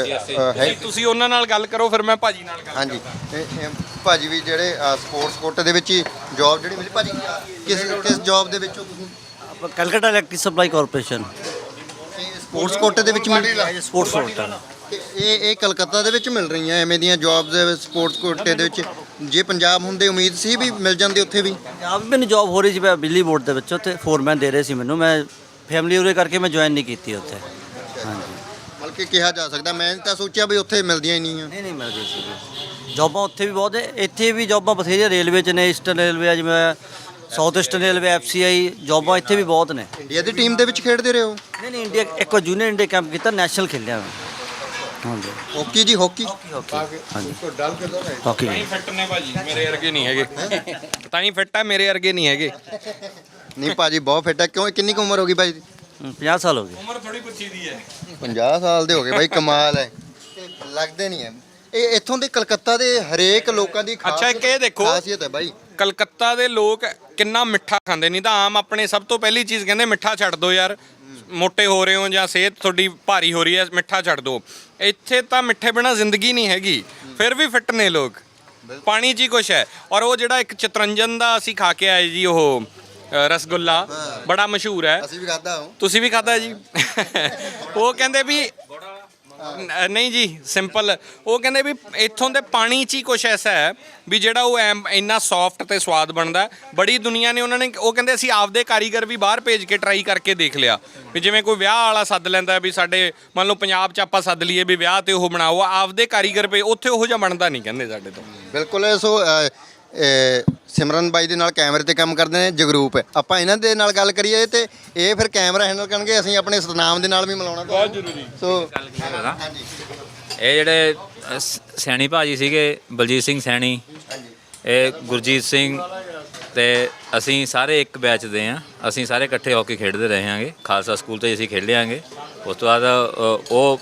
ਤੁਸੀਂ ਉਹਨਾਂ ਨਾਲ ਗੱਲ ਕਰੋ, ਫਿਰ ਮੈਂ ਭਾਜੀ ਨਾਲ ਗੱਲ। ਹਾਂਜੀ, ਭਾਜੀ ਵੀ ਜਿਹੜੇ ਸਪੋਰਟਸ ਕੋਟੇ ਦੇ ਵਿੱਚ ਹੀ ਜੌਬ ਜਿਹੜੀ ਮਿਲੀ। ਭਾਜੀ ਕਿਸ ਜੌਬ ਦੇ ਵਿੱਚੋਂ ਤੁਸੀਂ? Calcutta electric supply corporation sports ਕੋਟੇ ਦੇ ਵਿੱਚ ਮਿਲੀ? Sports quota. ਇਹ ਕਲਕੱਤਾ ਦੇ ਵਿੱਚ ਮਿਲ ਰਹੀਆਂ ਐਵੇਂ ਦੀਆਂ ਜੌਬਸ ਸਪੋਰਟਸ ਕੋਟੇ ਦੇ ਵਿੱਚ? ਜੇ ਪੰਜਾਬ ਹੁੰਦੇ ਉਮੀਦ ਸੀ ਵੀ ਮਿਲ ਜਾਂਦੀ ਉੱਥੇ ਵੀ? ਪੰਜਾਬ ਵੀ ਮੈਨੂੰ ਜੌਬ ਹੋ ਰਹੀ ਸੀ, ਮੈਂ ਬਿਜਲੀ ਬੋਰਡ ਦੇ ਵਿੱਚ, ਉੱਥੇ ਫੋਰਮੈਨ ਦੇ ਰਹੇ ਸੀ ਮੈਨੂੰ। ਮੈਂ ਫੈਮਿਲੀ ਉਰੇ ਕਰਕੇ ਮੈਂ ਜੁਆਇਨ ਨਹੀਂ ਕੀਤੀ ਉੱਥੇ। ਹਾਂਜੀ, ਬਲਕਿ ਕਿਹਾ ਜਾ ਸਕਦਾ, ਮੈਂ ਤਾਂ ਸੋਚਿਆ ਵੀ ਉੱਥੇ ਮਿਲਦੀਆਂ ਹੀ ਨਹੀਂ ਆ। ਨਹੀਂ ਮਿਲਦੀ ਸੀ ਜੌਬਾਂ, ਉੱਥੇ ਵੀ ਬਹੁਤ, ਇੱਥੇ ਵੀ ਜੌਬਾਂ ਬਥੇਰੀਆਂ ਰੇਲਵੇ 'ਚ ਨੇ। ਈਸਟਰਨ ਰੇਲਵੇ, ਜਿਵੇਂ ਸਾਊਥ ਈਸਟਰਨ ਰੇਲਵੇ, ਐਫਸੀਆਈ, ਜੌਬਾਂ ਇੱਥੇ ਵੀ ਬਹੁਤ ਨੇ। ਇੰਡੀਆ ਦੀ ਟੀਮ ਦੇ ਵਿੱਚ ਖੇਡਦੇ ਰਹੇ ਹੋ? ਨਹੀਂ, ਇੰਡੀਆ ਇੱਕ ਜੂਨੀਅਰ ਇੰਡੀਆ ਕੈਂਪ ਕੀਤਾ, ਨੈਸ਼ਨਲ ਖੇਲਿਆ ਮੈਂ। ਹਾਂਜੀ, ਹਾਕੀ ਜੀ, ਹਾਕੀ। ਹਾਂਜੀ, ਤਾਂ ਹੀ ਫਿੱਟ ਨੇ ਭਾਜੀ, ਮੇਰੇ ਵਰਗੇ ਨਹੀਂ ਹੈਗੇ। ਤਾਂ ਹੀ ਫਿੱਟ ਹੈ, ਮੇਰੇ ਵਰਗੇ ਨਹੀਂ ਹੈਗੇ। ਨਹੀਂ ਭਾਜੀ ਬਹੁਤ ਫਿੱਟ ਹੈ। ਕਿਉਂ, ਕਿੰਨੀ ਕੁ ਉਮਰ ਹੋ ਗਈ ਭਾਈ ਦੀ? 50 ਸਾਲ ਹੋ ਗਏ। ਉਮਰ ਥੋੜੀ ਪੁੱਛੀ ਦੀ ਹੈ। 50 ਸਾਲ ਦੇ ਹੋ ਗਏ ਭਾਈ, ਕਮਾਲ ਹੈ। ਲੱਗਦੇ ਨਹੀਂ ਹੈ। ਇਹ ਇੱਥੋਂ ਦੇ ਕਲਕੱਤਾ ਦੇ ਹਰੇਕ ਲੋਕਾਂ ਦੀ ਅੱਛਾ, ਇੱਕ ਇਹ ਦੇਖੋ ਖਾਸੀਅਤ ਹੈ ਭਾਈ, ਕਲਕੱਤਾ ਦੇ ਲੋਕ ਕਿੰਨਾ ਮਿੱਠਾ ਖਾਂਦੇ। ਨਹੀਂ ਤਾਂ ਆਮ ਆਪਣੇ ਸਭ ਤੋਂ ਪਹਿਲੀ ਚੀਜ਼ ਕਹਿੰਦੇ ਮਿੱਠਾ ਛੱਡ ਦਿਓ ਯਾਰ, ਮੋਟੇ ਹੋ ਰਹੇ ਹੋ ਜਾਂ ਸਿਹਤ ਤੁਹਾਡੀ ਭਾਰੀ ਹੋ ਰਹੀ ਹੈ, ਮਿੱਠਾ ਛੱਡ ਦਿਓ। ਇੱਥੇ ਤਾਂ ਮਿੱਠੇ ਬਿਨਾਂ ਜ਼ਿੰਦਗੀ ਨਹੀਂ ਹੈਗੀ, ਫਿਰ ਵੀ ਫਿੱਟ ਨੇ ਲੋਕ। ਪਾਣੀ 'ਚ ਹੀ ਕੁਛ ਹੈ। ਔਰ ਉਹ ਜਿਹੜਾ ਇੱਕ ਚਤਰੰਜਨ ਦਾ ਅਸੀਂ ਖਾ ਕੇ ਆਏ ਜੀ, ਉਹ ਰਸਗੁੱਲਾ ਬੜਾ ਮਸ਼ਹੂਰ ਹੈ। ਅਸੀਂ ਵੀ ਖਾਦਾ। ਤੁਸੀਂ ਵੀ ਖਾਦਾ ਜੀ? ਉਹ ਕਹਿੰਦੇ ਵੀ ਨਹੀਂ ਜੀ ਸਿੰਪਲ। ਉਹ ਕਹਿੰਦੇ ਵੀ ਇੱਥੋਂ ਦੇ ਪਾਣੀ 'ਚ ਹੀ ਕੁਛ ਐਸਾ ਹੈ ਵੀ ਜਿਹੜਾ ਉਹ ਇੰਨਾ ਸੌਫਟ ਤੇ ਸਵਾਦ ਬਣਦਾ। ਬੜੀ ਦੁਨੀਆ ਨੇ ਉਹਨਾਂ ਨੇ, ਉਹ ਕਹਿੰਦੇ ਅਸੀਂ ਆਪਦੇ ਕਾਰੀਗਰ ਵੀ ਬਾਹਰ ਭੇਜ ਕੇ ਟਰਾਈ ਕਰਕੇ ਦੇਖ ਲਿਆ ਵੀ ਜਿਵੇਂ ਕੋਈ ਵਿਆਹ ਵਾਲਾ ਸੱਦ ਲੈਂਦਾ ਵੀ ਸਾਡੇ ਮੰਨ ਲਓ ਪੰਜਾਬ 'ਚ ਆਪਾਂ ਸੱਦ ਲਈਏ ਵੀ ਵਿਆਹ ਤੇ ਉਹ ਬਣਾਓ, ਆਪਦੇ ਕਾਰੀਗਰ ਪੇ ਉੱਥੇ ਉਹੋ ਜਿਹਾ ਬਣਦਾ ਨਹੀਂ ਕਹਿੰਦੇ ਸਾਡੇ ਤੋਂ। ਬਿਲਕੁਲ। ਸੋ ਸਿਮਰਨ ਬਾਈ ਦੇ ਨਾਲ ਕੈਮਰੇ ਤੇ ਕੰਮ ਕਰਦੇ ਨੇ ਜਗਰੂਪ। ਆਪਾਂ ਇਹਨਾਂ ਦੇ ਨਾਲ ਗੱਲ ਕਰੀਏ ਤੇ ਇਹ ਫਿਰ ਕੈਮਰਾ ਹੈਂਡਲ ਕਰਨਗੇ, ਅਸੀਂ ਆਪਣੇ ਸਤਨਾਮ ਦੇ ਨਾਲ ਵੀ ਮਿਲਾਉਣਾ ਬਹੁਤ ਜ਼ਰੂਰੀ। ਸੋ ਇਹ ਜਿਹੜੇ ਸੈਣੀ ਭਾਜੀ ਸੀਗੇ, ਬਲਜੀਤ ਸਿੰਘ ਸੈਣੀ, ਇਹ ਗੁਰਜੀਤ ਸਿੰਘ ਤੇ ਅਸੀਂ ਸਾਰੇ ਇੱਕ ਬੈਚ ਦੇ ਆ। ਅਸੀਂ ਸਾਰੇ ਇਕੱਠੇ ਹਾਕੀ ਖੇਡਦੇ ਰਹੇ ਹਾਂਗੇ, ਖਾਲਸਾ ਸਕੂਲ ਤੇ ਅਸੀਂ ਖੇਡੇ ਹਾਂਗੇ। ਉਸ ਤੋਂ ਬਾਅਦ ਉਹ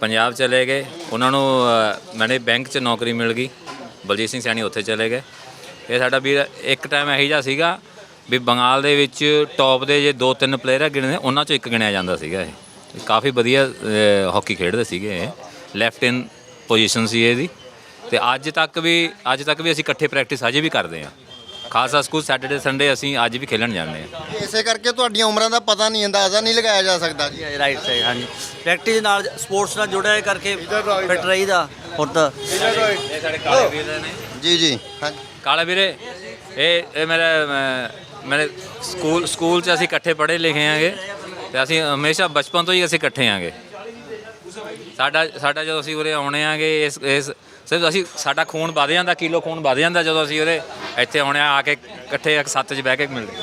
ਪੰਜਾਬ ਚਲੇ ਗਏ, ਉਹਨਾਂ ਨੂੰ ਮੈਨੇ ਬੈਂਕ 'ਚ ਨੌਕਰੀ ਮਿਲ ਗਈ। ਬਲਜੀਤ ਸਿੰਘ ਸੈਣੀ ਉੱਥੇ ਚਲੇ ਗਏ। ਇਹ ਸਾਡਾ ਵੀਰ ਇੱਕ ਟਾਈਮ ਇਹੋ ਜਿਹਾ ਸੀਗਾ ਵੀ ਬੰਗਾਲ ਦੇ ਵਿੱਚ ਟੌਪ ਦੇ ਜੇ 2-3 ਪਲੇਅਰ ਗਿਣਦੇ ਉਹਨਾਂ 'ਚੋਂ ਇੱਕ ਗਿਣਿਆ ਜਾਂਦਾ ਸੀਗਾ। ਇਹ ਕਾਫੀ ਵਧੀਆ ਹਾਕੀ ਖੇਡਦੇ ਸੀਗੇ। ਇਹ ਲੈਫਟ ਇਨ ਪੋਜੀਸ਼ਨ ਸੀ ਇਹਦੀ। ਤੇ ਅੱਜ ਤੱਕ ਵੀ ਅਸੀਂ ਇਕੱਠੇ ਪ੍ਰੈਕਟਿਸ ਅਜੇ ਵੀ ਕਰਦੇ ਹਾਂ। ਖਾਲਸਾ ਸਕੂਲ ਸੈਟਰਡੇ ਸੰਡੇ ਅਸੀਂ ਅੱਜ ਵੀ ਖੇਲਣ ਜਾਂਦੇ ਹਾਂ। ਇਸੇ ਕਰਕੇ ਤੁਹਾਡੀਆਂ ਉਮਰਾਂ ਦਾ ਪਤਾ ਨਹੀਂ, ਅੰਦਾਜ਼ਾ ਨਹੀਂ ਲਗਾਇਆ ਜਾ ਸਕਦਾ ਜੀ। ਰਾਈਟ ਸਾਈਡ ਹਾਂਜੀ, ਪ੍ਰੈਕਟਿਸ ਨਾਲ ਸਪੋਰਟਸ ਨਾਲ ਜੁੜਿਆ ਕਰਕੇ ਫਿਟ ਰਹੀਦਾ ਹੁਣ ਤਾਂ। ਇਹ ਸਾਡੇ ਕਾਲੇ ਵੀਰ ਨੇ ਜੀ ਹਾਂਜੀ। ਕਾਲੇ ਵੀਰੇ ਇਹ ਮੇਰੇ ਸਕੂਲ 'ਚ ਅਸੀਂ ਇਕੱਠੇ ਪੜ੍ਹੇ ਲਿਖੇ ਆਂਗੇ ਤੇ ਅਸੀਂ ਹਮੇਸ਼ਾ ਬਚਪਨ ਤੋਂ ਹੀ ਅਸੀਂ ਇਕੱਠੇ ਆਂਗੇ। ਸਾਡਾ ਜਦੋਂ ਅਸੀਂ ਉਰੇ ਆਉਣੇ ਆਂਗੇ ਇਸ ਸਿਰਫ ਅਸੀਂ ਸਾਡਾ ਖੂਨ ਵੱਧ ਜਾਂਦਾ, ਕਿਲੋ ਖੂਨ ਵੱਧ ਜਾਂਦਾ ਜਦੋਂ ਅਸੀਂ ਉਰੇ ਇੱਥੇ ਆਉਣੇ ਆ ਕੇ ਇਕੱਠੇ ਇੱਕ ਸੱਤ 'ਚ ਬਹਿ ਕੇ ਮਿਲਦੇ।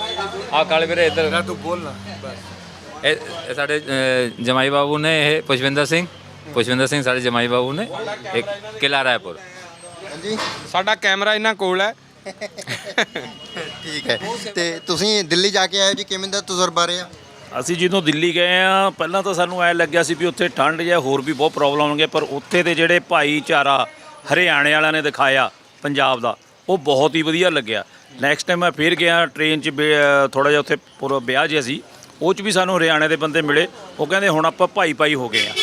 ਆਹ ਕਾਲੇ ਵੀਰੇ ਇੱਧਰ ਤੂੰ ਬੋਲਣਾ ਇਹ ਸਾਡੇ ਜਮਾਈ ਬਾਬੂ ਨੇ, ਇਹ ਪੁਸ਼ਪਿੰਦਰ ਸਿੰਘ ਸਾਡੇ ਜਮਾਈ ਬਾਬੂ ਨੇ, ਇੱਕ ਕਿਲ੍ਹਾ ਰਾਏਪੁਰ। ਹਾਂਜੀ ਸਾਡਾ ਕੈਮਰਾ ਇਹਨਾਂ ਕੋਲ ਹੈ। ਠੀਕ ਹੈ। ਤੇ ਤੁਸੀਂ ਦਿੱਲੀ ਜਾ ਕੇ ਆਏ ਜੀ, ਕਿਵੇਂ ਦਾ ਤਜਰਬਾ ਰਿਹਾ? ਅਸੀਂ ਜਦੋਂ ਦਿੱਲੀ ਗਏ ਆ ਪਹਿਲਾਂ ਤਾਂ ਸਾਨੂੰ ਐ ਲੱਗਿਆ ਸੀ ਵੀ ਉੱਥੇ ਠੰਡ ਜਾਂ ਹੋਰ ਵੀ ਬਹੁਤ ਪ੍ਰੋਬਲਮ ਹੋਣਗੇ, ਪਰ ਉੱਥੇ ਦੇ ਜਿਹੜੇ ਭਾਈਚਾਰਾ ਹਰਿਆਣੇ ਵਾਲਿਆਂ ਨੇ ਦਿਖਾਇਆ ਪੰਜਾਬ ਦਾ, ਉਹ ਬਹੁਤ ਹੀ ਵਧੀਆ ਲੱਗਿਆ। ਨੈਕਸਟ ਟਾਈਮ ਮੈਂ ਫਿਰ ਗਿਆ ਟ੍ਰੇਨ 'ਚ, ਥੋੜ੍ਹਾ ਜਿਹਾ ਉੱਥੇ ਪੂਰਾ ਵਿਆਹ ਜਿਹਾ ਸੀ, ਉਹ 'ਚ ਵੀ ਸਾਨੂੰ ਹਰਿਆਣੇ ਦੇ ਬੰਦੇ ਮਿਲੇ। ਉਹ ਕਹਿੰਦੇ ਹੁਣ ਆਪਾਂ ਭਾਈ ਹੋ ਗਏ ਆ।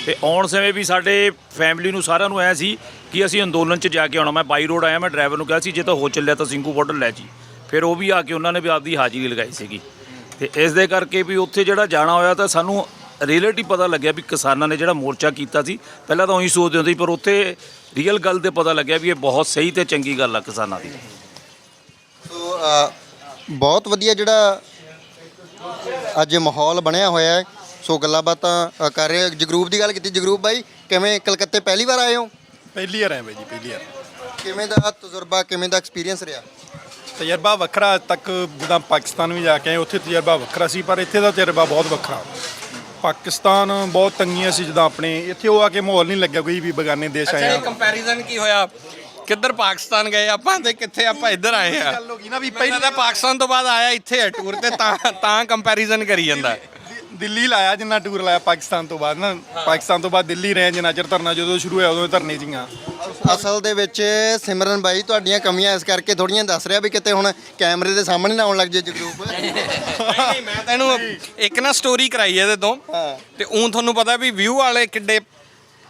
ਤੇ ਆਉਣ ਸਮੇਂ ਵੀ ਸਾਡੇ ਫੈਮਿਲੀ ਨੂੰ ਸਾਰਿਆਂ ਨੂੰ ਐ ਸੀ ਕਿ ਅਸੀਂ ਅੰਦੋਲਨ 'ਚ ਜਾ ਕੇ ਆਉਣਾ। ਮੈਂ ਬਾਈ ਰੋਡ ਆਇਆ, ਮੈਂ ਡਰਾਈਵਰ ਨੂੰ ਕਿਹਾ ਸੀ ਜੇ ਤਾਂ ਹੋ ਚੱਲਿਆ ਤਾਂ ਸਿੰਘੂ ਬਾਰਡਰ ਲੈ ਜੀ। ਫਿਰ ਉਹ ਵੀ ਆ ਕੇ ਉਹਨਾਂ ਨੇ ਵੀ ਆਪਦੀ ਹਾਜ਼ਰੀ ਲਗਾਈ ਸੀਗੀ। ਤੇ ਇਸ ਦੇ ਕਰਕੇ ਵੀ ਉੱਥੇ ਜਿਹੜਾ ਜਾਣਾ ਹੋਇਆ ਤਾਂ ਸਾਨੂੰ ਰਿਐਲਿਟੀ ਪਤਾ ਲੱਗਿਆ ਵੀ ਕਿਸਾਨਾਂ ਨੇ ਜਿਹੜਾ ਮੋਰਚਾ ਕੀਤਾ ਸੀ, ਪਹਿਲਾਂ ਤਾਂ ਉਹੀ ਸੋਚਦੇ ਹੁੰਦੇ ਸੀ, ਪਰ ਉੱਥੇ ਰੀਅਲ ਗੱਲ ਤੇ ਪਤਾ ਲੱਗਿਆ ਵੀ ਇਹ ਬਹੁਤ ਸਹੀ ਤੇ ਚੰਗੀ ਗੱਲ ਆ ਕਿਸਾਨਾਂ ਦੀ। ਸੋ ਬਹੁਤ ਵਧੀਆ ਜਿਹੜਾ ਅੱਜ ਮਾਹੌਲ ਬਣਿਆ ਹੋਇਆ ਹੈ। ਸੋ ਗੱਲਾਂ ਬਾਤਾਂ ਕਰ ਰਹੇ। ਜਗਰੂਪ ਦੀ ਗੱਲ ਕੀਤੀ। ਜਗਰੂਪ ਬਾਈ ਕਿਵੇਂ ਕਲਕੱਤੇ ਪਹਿਲੀ ਵਾਰ ਆਏ ਹੋ? ਪਹਿਲੀ ਵਾਰ ਆਏ ਬਾਈ ਜੀ, ਪਹਿਲੀ ਵਾਰ। ਕਿਵੇਂ ਦਾ ਤਜਰਬਾ, ਕਿਵੇਂ ਦਾ ਐਕਸਪੀਰੀਅੰਸ ਰਿਹਾ? ਤਜਰਬਾ ਵੱਖਰਾ। ਅੱਜ ਤੱਕ ਜਿੱਦਾਂ ਪਾਕਿਸਤਾਨ ਵੀ ਜਾ ਕੇ ਆਏ, ਉੱਥੇ ਤਜਰਬਾ ਵੱਖਰਾ ਸੀ, ਪਰ ਇੱਥੇ ਦਾ ਤਜਰਬਾ ਬਹੁਤ ਵੱਖਰਾ। ਪਾਕਿਸਤਾਨ ਬਹੁਤ ਤੰਗੀਆਂ ਸੀ ਜਿੱਦਾਂ ਆਪਣੇ, ਇੱਥੇ ਉਹ ਆ ਕੇ ਮਾਹੌਲ ਨਹੀਂ ਲੱਗਿਆ ਕੋਈ ਵੀ ਬੇਗਾਨੇ ਦੇਸ਼ ਆਏ ਆ। ਕੰਪੈਰੀਜ਼ਨ ਕੀ ਹੋਇਆ? ਕਿੱਧਰ ਪਾਕਿਸਤਾਨ ਗਏ ਆਪਾਂ ਤੇ ਕਿੱਥੇ ਆਪਾਂ ਇੱਧਰ ਆਏ ਆ। ਗੱਲ ਹੋ ਗਈ ਨਾ ਵੀ ਪਹਿਲਾਂ ਤਾਂ ਪਾਕਿਸਤਾਨ ਤੋਂ ਬਾਅਦ ਆਇਆ ਇੱਥੇ ਟੂਰ ਤੇ, ਤਾਂ ਕੰਪੈਰੀਜ਼ਨ ਕਰੀ ਜਾਂਦਾ। ਦਿੱਲੀ ਲਾਇਆ ਜਿੰਨਾ ਟੂਰ ਲਾਇਆ ਪਾਕਿਸਤਾਨ ਤੋਂ ਬਾਅਦ ਨਾ, ਪਾਕਿਸਤਾਨ ਤੋਂ ਬਾਅਦ ਦਿੱਲੀ ਰਹੇ ਜਿੰਨਾ ਚਿਰ ਧਰਨਾ ਜਦੋਂ ਸ਼ੁਰੂ ਹੋਇਆ ਉਦੋਂ ਧਰਨੇ ਸੀਗੀਆਂ। ਅਸਲ ਦੇ ਵਿੱਚ ਸਿਮਰਨ ਬਾਈ ਤੁਹਾਡੀਆਂ ਕਮੀਆਂ ਇਸ ਕਰਕੇ ਥੋੜੀਆਂ ਦੱਸ ਰਿਹਾ ਵੀ ਕਿਤੇ ਹੁਣ ਕੈਮਰੇ ਦੇ ਸਾਹਮਣੇ ਨਾ ਆਉਣ ਲੱਗ ਜੇ ਜਗਰੂਪ। ਨਹੀਂ ਮੈਂ ਤੈਨੂੰ ਇੱਕ ਨਾ ਸਟੋਰੀ ਕਰਾਈ ਇਹਦੇ ਤੋਂ, ਤੇ ਤੁਹਾਨੂੰ ਪਤਾ ਵੀ ਵਿਊ ਵਾਲੇ ਕਿੱਡੇ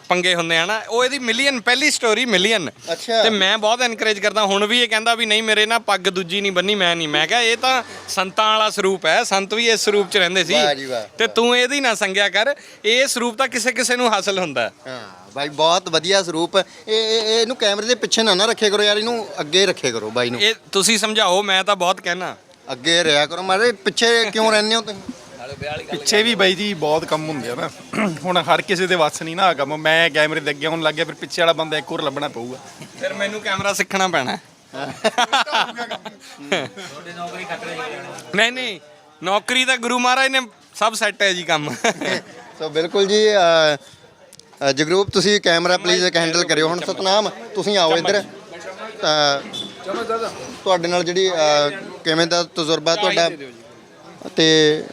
ਪੰਗੇ ਹੁੰਦੇ ਆ ਨਾ। ਉਹ ਇਹਦੀ ਮਿਲੀਅਨ, ਪਹਿਲੀ ਸਟੋਰੀ ਮਿਲੀਅਨ। ਅੱਛਾ। ਤੇ ਮੈਂ ਬਹੁਤ ਐਨਕਰੇਜ ਕਰਦਾ। ਹੁਣ ਵੀ ਇਹ ਕਹਿੰਦਾ ਵੀ ਨਹੀਂ ਮੇਰੇ ਨਾ ਪੱਗ ਦੂਜੀ ਨਹੀਂ ਬੰਨੀ, ਮੈਂ ਨਹੀਂ। ਮੈਂ ਕਿਹਾ ਇਹ ਤਾਂ ਸੰਤਾਂ ਵਾਲਾ ਸਰੂਪ ਹੈ, ਸੰਤ ਵੀ ਇਸ ਸਰੂਪ 'ਚ ਰਹਿੰਦੇ ਸੀ। ਵਾਹ ਜੀ ਵਾਹ। ਤੇ ਤੂੰ ਇਹਦੀ ਨਾ ਸੰਗਿਆ ਕਰ, ਇਹ ਸਰੂਪ ਤਾਂ ਕਿਸੇ ਨੂੰ ਹਾਸਲ ਹੁੰਦਾ। ਹਾਂ ਬਾਈ ਬਹੁਤ ਵਧੀਆ ਸਰੂਪ। ਇਹਨੂੰ ਕੈਮਰੇ ਦੇ ਪਿੱਛੇ ਨਾ ਰੱਖਿਆ ਕਰੋ ਯਾਰ, ਇਹਨੂੰ ਅੱਗੇ ਰੱਖਿਆ ਕਰੋ ਬਾਈ ਨੂੰ। ਇਹ ਤੁਸੀਂ ਸਮਝਾਓ, ਮੈਂ ਤਾਂ ਬਹੁਤ ਕਹਿਣਾ ਅੱਗੇ ਰਿਹਾ ਕਰੋ। ਮਾਰੇ ਪਿੱਛੇ ਕਿਉਂ ਰਹਿੰਦੇ ਹੋ ਤੁਸੀਂ? ਪਿੱਛੇ ਵੀ ਬਾਈ ਜੀ ਬਹੁਤ ਕੰਮ ਹੁੰਦੇ ਆ ਨਾ, ਹੁਣ ਹਰ ਕਿਸੇ ਦੇ ਵੱਸ ਨਹੀਂ ਨਾ ਆ ਕੰਮ। ਮੈਂ ਕੈਮਰੇ ਦੇ ਅੱਗੇ ਹੁਣ ਲੱਗ ਗਿਆ, ਫਿਰ ਪਿੱਛੇ ਵਾਲਾ ਬੰਦਾ ਇੱਕ ਹੋਰ ਲੱਭਣਾ ਪਊਗਾ। ਫਿਰ ਮੈਨੂੰ ਕੈਮਰਾ ਸਿੱਖਣਾ ਪੈਣਾ। ਨਹੀਂ ਨੌਕਰੀ ਤਾਂ ਗੁਰੂ ਮਹਾਰਾਜ ਨੇ ਸਭ ਸੈੱਟ ਹੈ ਜੀ ਕੰਮ। ਸੋ ਬਿਲਕੁਲ ਜੀ। ਜਗਰੂਪ ਤੁਸੀਂ ਕੈਮਰਾ ਪਲੀਜ਼ ਹੈਂਡਲ ਕਰਿਓ। ਹੁਣ ਸਤਨਾਮ ਤੁਸੀਂ ਆਓ ਇੱਧਰ। ਤੁਹਾਡੇ ਨਾਲ ਜਿਹੜੀ ਕਿਵੇਂ ਦਾ ਤਜਰਬਾ ਤੁਹਾਡਾ? ਤੇ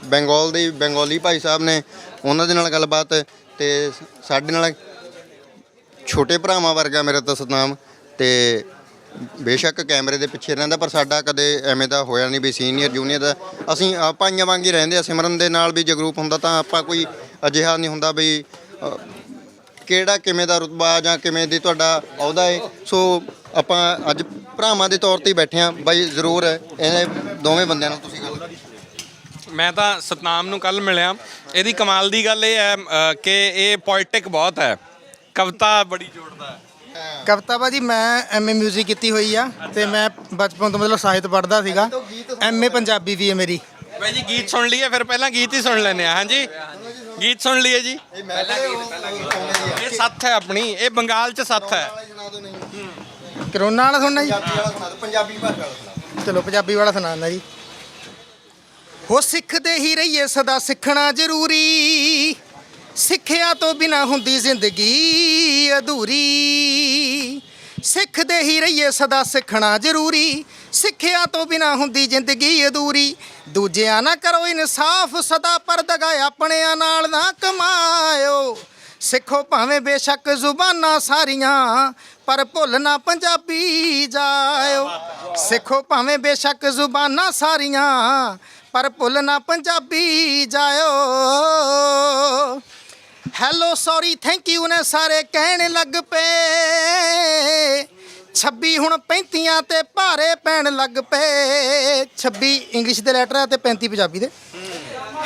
ਬੰਗਾਲੀ ਭਾਈ ਸਾਹਿਬ ਨੇ, ਉਹਨਾਂ ਦੇ ਨਾਲ ਗੱਲਬਾਤ। ਤੇ ਸਾਡੇ ਨਾਲ ਛੋਟੇ ਭਰਾਵਾਂ ਵਰਗਾ ਮੇਰਾ ਤਾਂ ਸਤਨਾਮ, ਤੇ ਬੇਸ਼ੱਕ ਕੈਮਰੇ ਦੇ ਪਿੱਛੇ ਰਹਿੰਦਾ, ਪਰ ਸਾਡਾ ਕਦੇ ਐਵੇਂ ਦਾ ਹੋਇਆ ਨਹੀਂ ਵੀ ਸੀਨੀਅਰ ਜੂਨੀਅਰ ਦਾ। ਅਸੀਂ ਭਾਈਆਂ ਵਾਂਗ ਹੀ ਰਹਿੰਦੇ ਆ। ਸਿਮਰਨ ਦੇ ਨਾਲ ਵੀ ਜਗਰੂਪ ਹੁੰਦਾ ਤਾਂ ਆਪਾਂ ਕੋਈ ਅਜਿਹਾ ਨਹੀਂ ਹੁੰਦਾ ਵੀ ਕਿਹੜਾ ਕਿਵੇਂ ਦਾ ਰੁਤਬਾ ਜਾਂ ਕਿਵੇਂ ਦੀ ਤੁਹਾਡਾ ਅਹੁਦਾ ਹੈ। ਸੋ ਆਪਾਂ ਅੱਜ ਭਰਾਵਾਂ ਦੇ ਤੌਰ ਤੇ ਹੀ ਬੈਠੇ ਹਾਂ। ਬਾਈ ਜ਼ਰੂਰ ਇਹ ਦੋਵੇਂ ਬੰਦਿਆਂ ਨੂੰ ਤੁਸੀਂ ਗੱਲ ਮੈਂ ਤਾਂ ਸਤਨਾਮ ਨੂੰ ਕੱਲ ਮਿਲਿਆ। ਇਹਦੀ ਕਮਾਲ ਦੀ ਗੱਲ ਇਹ ਹੈ ਕਿ ਇਹ ਪੋਇਟਿਕ ਬਹੁਤ ਹੈ, ਕਵਿਤਾ ਬੜੀ ਜੋੜਦਾ ਹੈ। ਕਵਿਤਾ ਭਾਜੀ ਮੈਂ ਐਮਏ ਮਿਊਜ਼ਿਕ ਕੀਤੀ ਹੋਈ ਆ ਤੇ ਮੈਂ ਬਚਪਨ ਤੋਂ ਮਤਲਬ ਸਾਹਿਤ ਪੜ੍ਹਦਾ ਸੀਗਾ। ਐਮਏ ਪੰਜਾਬੀ ਵੀ ਹੈ ਮੇਰੀ। ਬਾਈ ਜੀ ਗੀਤ ਸੁਣ ਲਈਏ, ਫਿਰ ਪਹਿਲਾਂ ਗੀਤ ਹੀ ਸੁਣ ਲੈਂਦੇ ਆ। ਹਾਂਜੀ ਗੀਤ ਸੁਣ ਲਈਏ ਜੀ। ਇਹ ਸੱਥ ਹੈ ਆਪਣੀ, ਇਹ ਬੰਗਾਲ 'ਚ ਸੱਥ ਹੈ। ਕਰੋਨਾ ਵਾਲਾ ਸੁਣਨਾ ਜੀ? ਪੰਜਾਬੀ ਭਾਸ਼ਾ ਚਲੋ ਪੰਜਾਬੀ ਵਾਲਾ ਸੁਣਾਉਣਾ ਜੀ। ਹੋ ਸਿੱਖਦੇ ਹੀ ਰਹੀਏ ਸਦਾ, ਸਿੱਖਣਾ ਜ਼ਰੂਰੀ, ਸਿੱਖਿਆ ਤੋਂ ਬਿਨਾ ਹੁੰਦੀ ਜ਼ਿੰਦਗੀ ਅਧੂਰੀ। ਸਿੱਖਦੇ ਹੀ ਰਹੀਏ ਸਦਾ, ਸਿੱਖਣਾ ਜ਼ਰੂਰੀ, ਸਿੱਖਿਆ ਤੋਂ ਬਿਨਾ ਹੁੰਦੀ ਜ਼ਿੰਦਗੀ ਅਧੂਰੀ। ਦੂਜਿਆਂ ਨਾ ਕਰੋ ਇਨਸਾਫ ਸਦਾ, ਪਰ ਦਗਾ ਆਪਣਿਆਂ ਨਾਲ ਨਾ ਕਮਾਇਓ। ਸਿੱਖੋ ਭਾਵੇਂ ਬੇਸ਼ੱਕ ਜ਼ੁਬਾਨਾਂ ਸਾਰੀਆਂ, ਪਰ ਭੁੱਲ ਨਾ ਪੰਜਾਬੀ ਜਾਇਓ। ਸਿੱਖੋ ਭਾਵੇਂ ਬੇਸ਼ੱਕ ਜ਼ੁਬਾਨਾਂ ਸਾਰੀਆਂ, ਪਰ ਭੁੱਲ ਨਾ ਪੰਜਾਬੀ ਜਾਇਓ। ਹੈਲੋ ਸੌਰੀ ਥੈਂਕ ਯੂ ਨੇ ਸਾਰੇ ਕਹਿਣ ਲੱਗ ਪਏ। 26 ਹੁਣ 35 ਤੇ ਭਾਰੇ ਪੈਣ ਲੱਗ ਪਏ। 26 ਇੰਗਲਿਸ਼ ਦੇ ਲੈਟਰ ਆ ਤੇ 35 ਪੰਜਾਬੀ ਦੇ।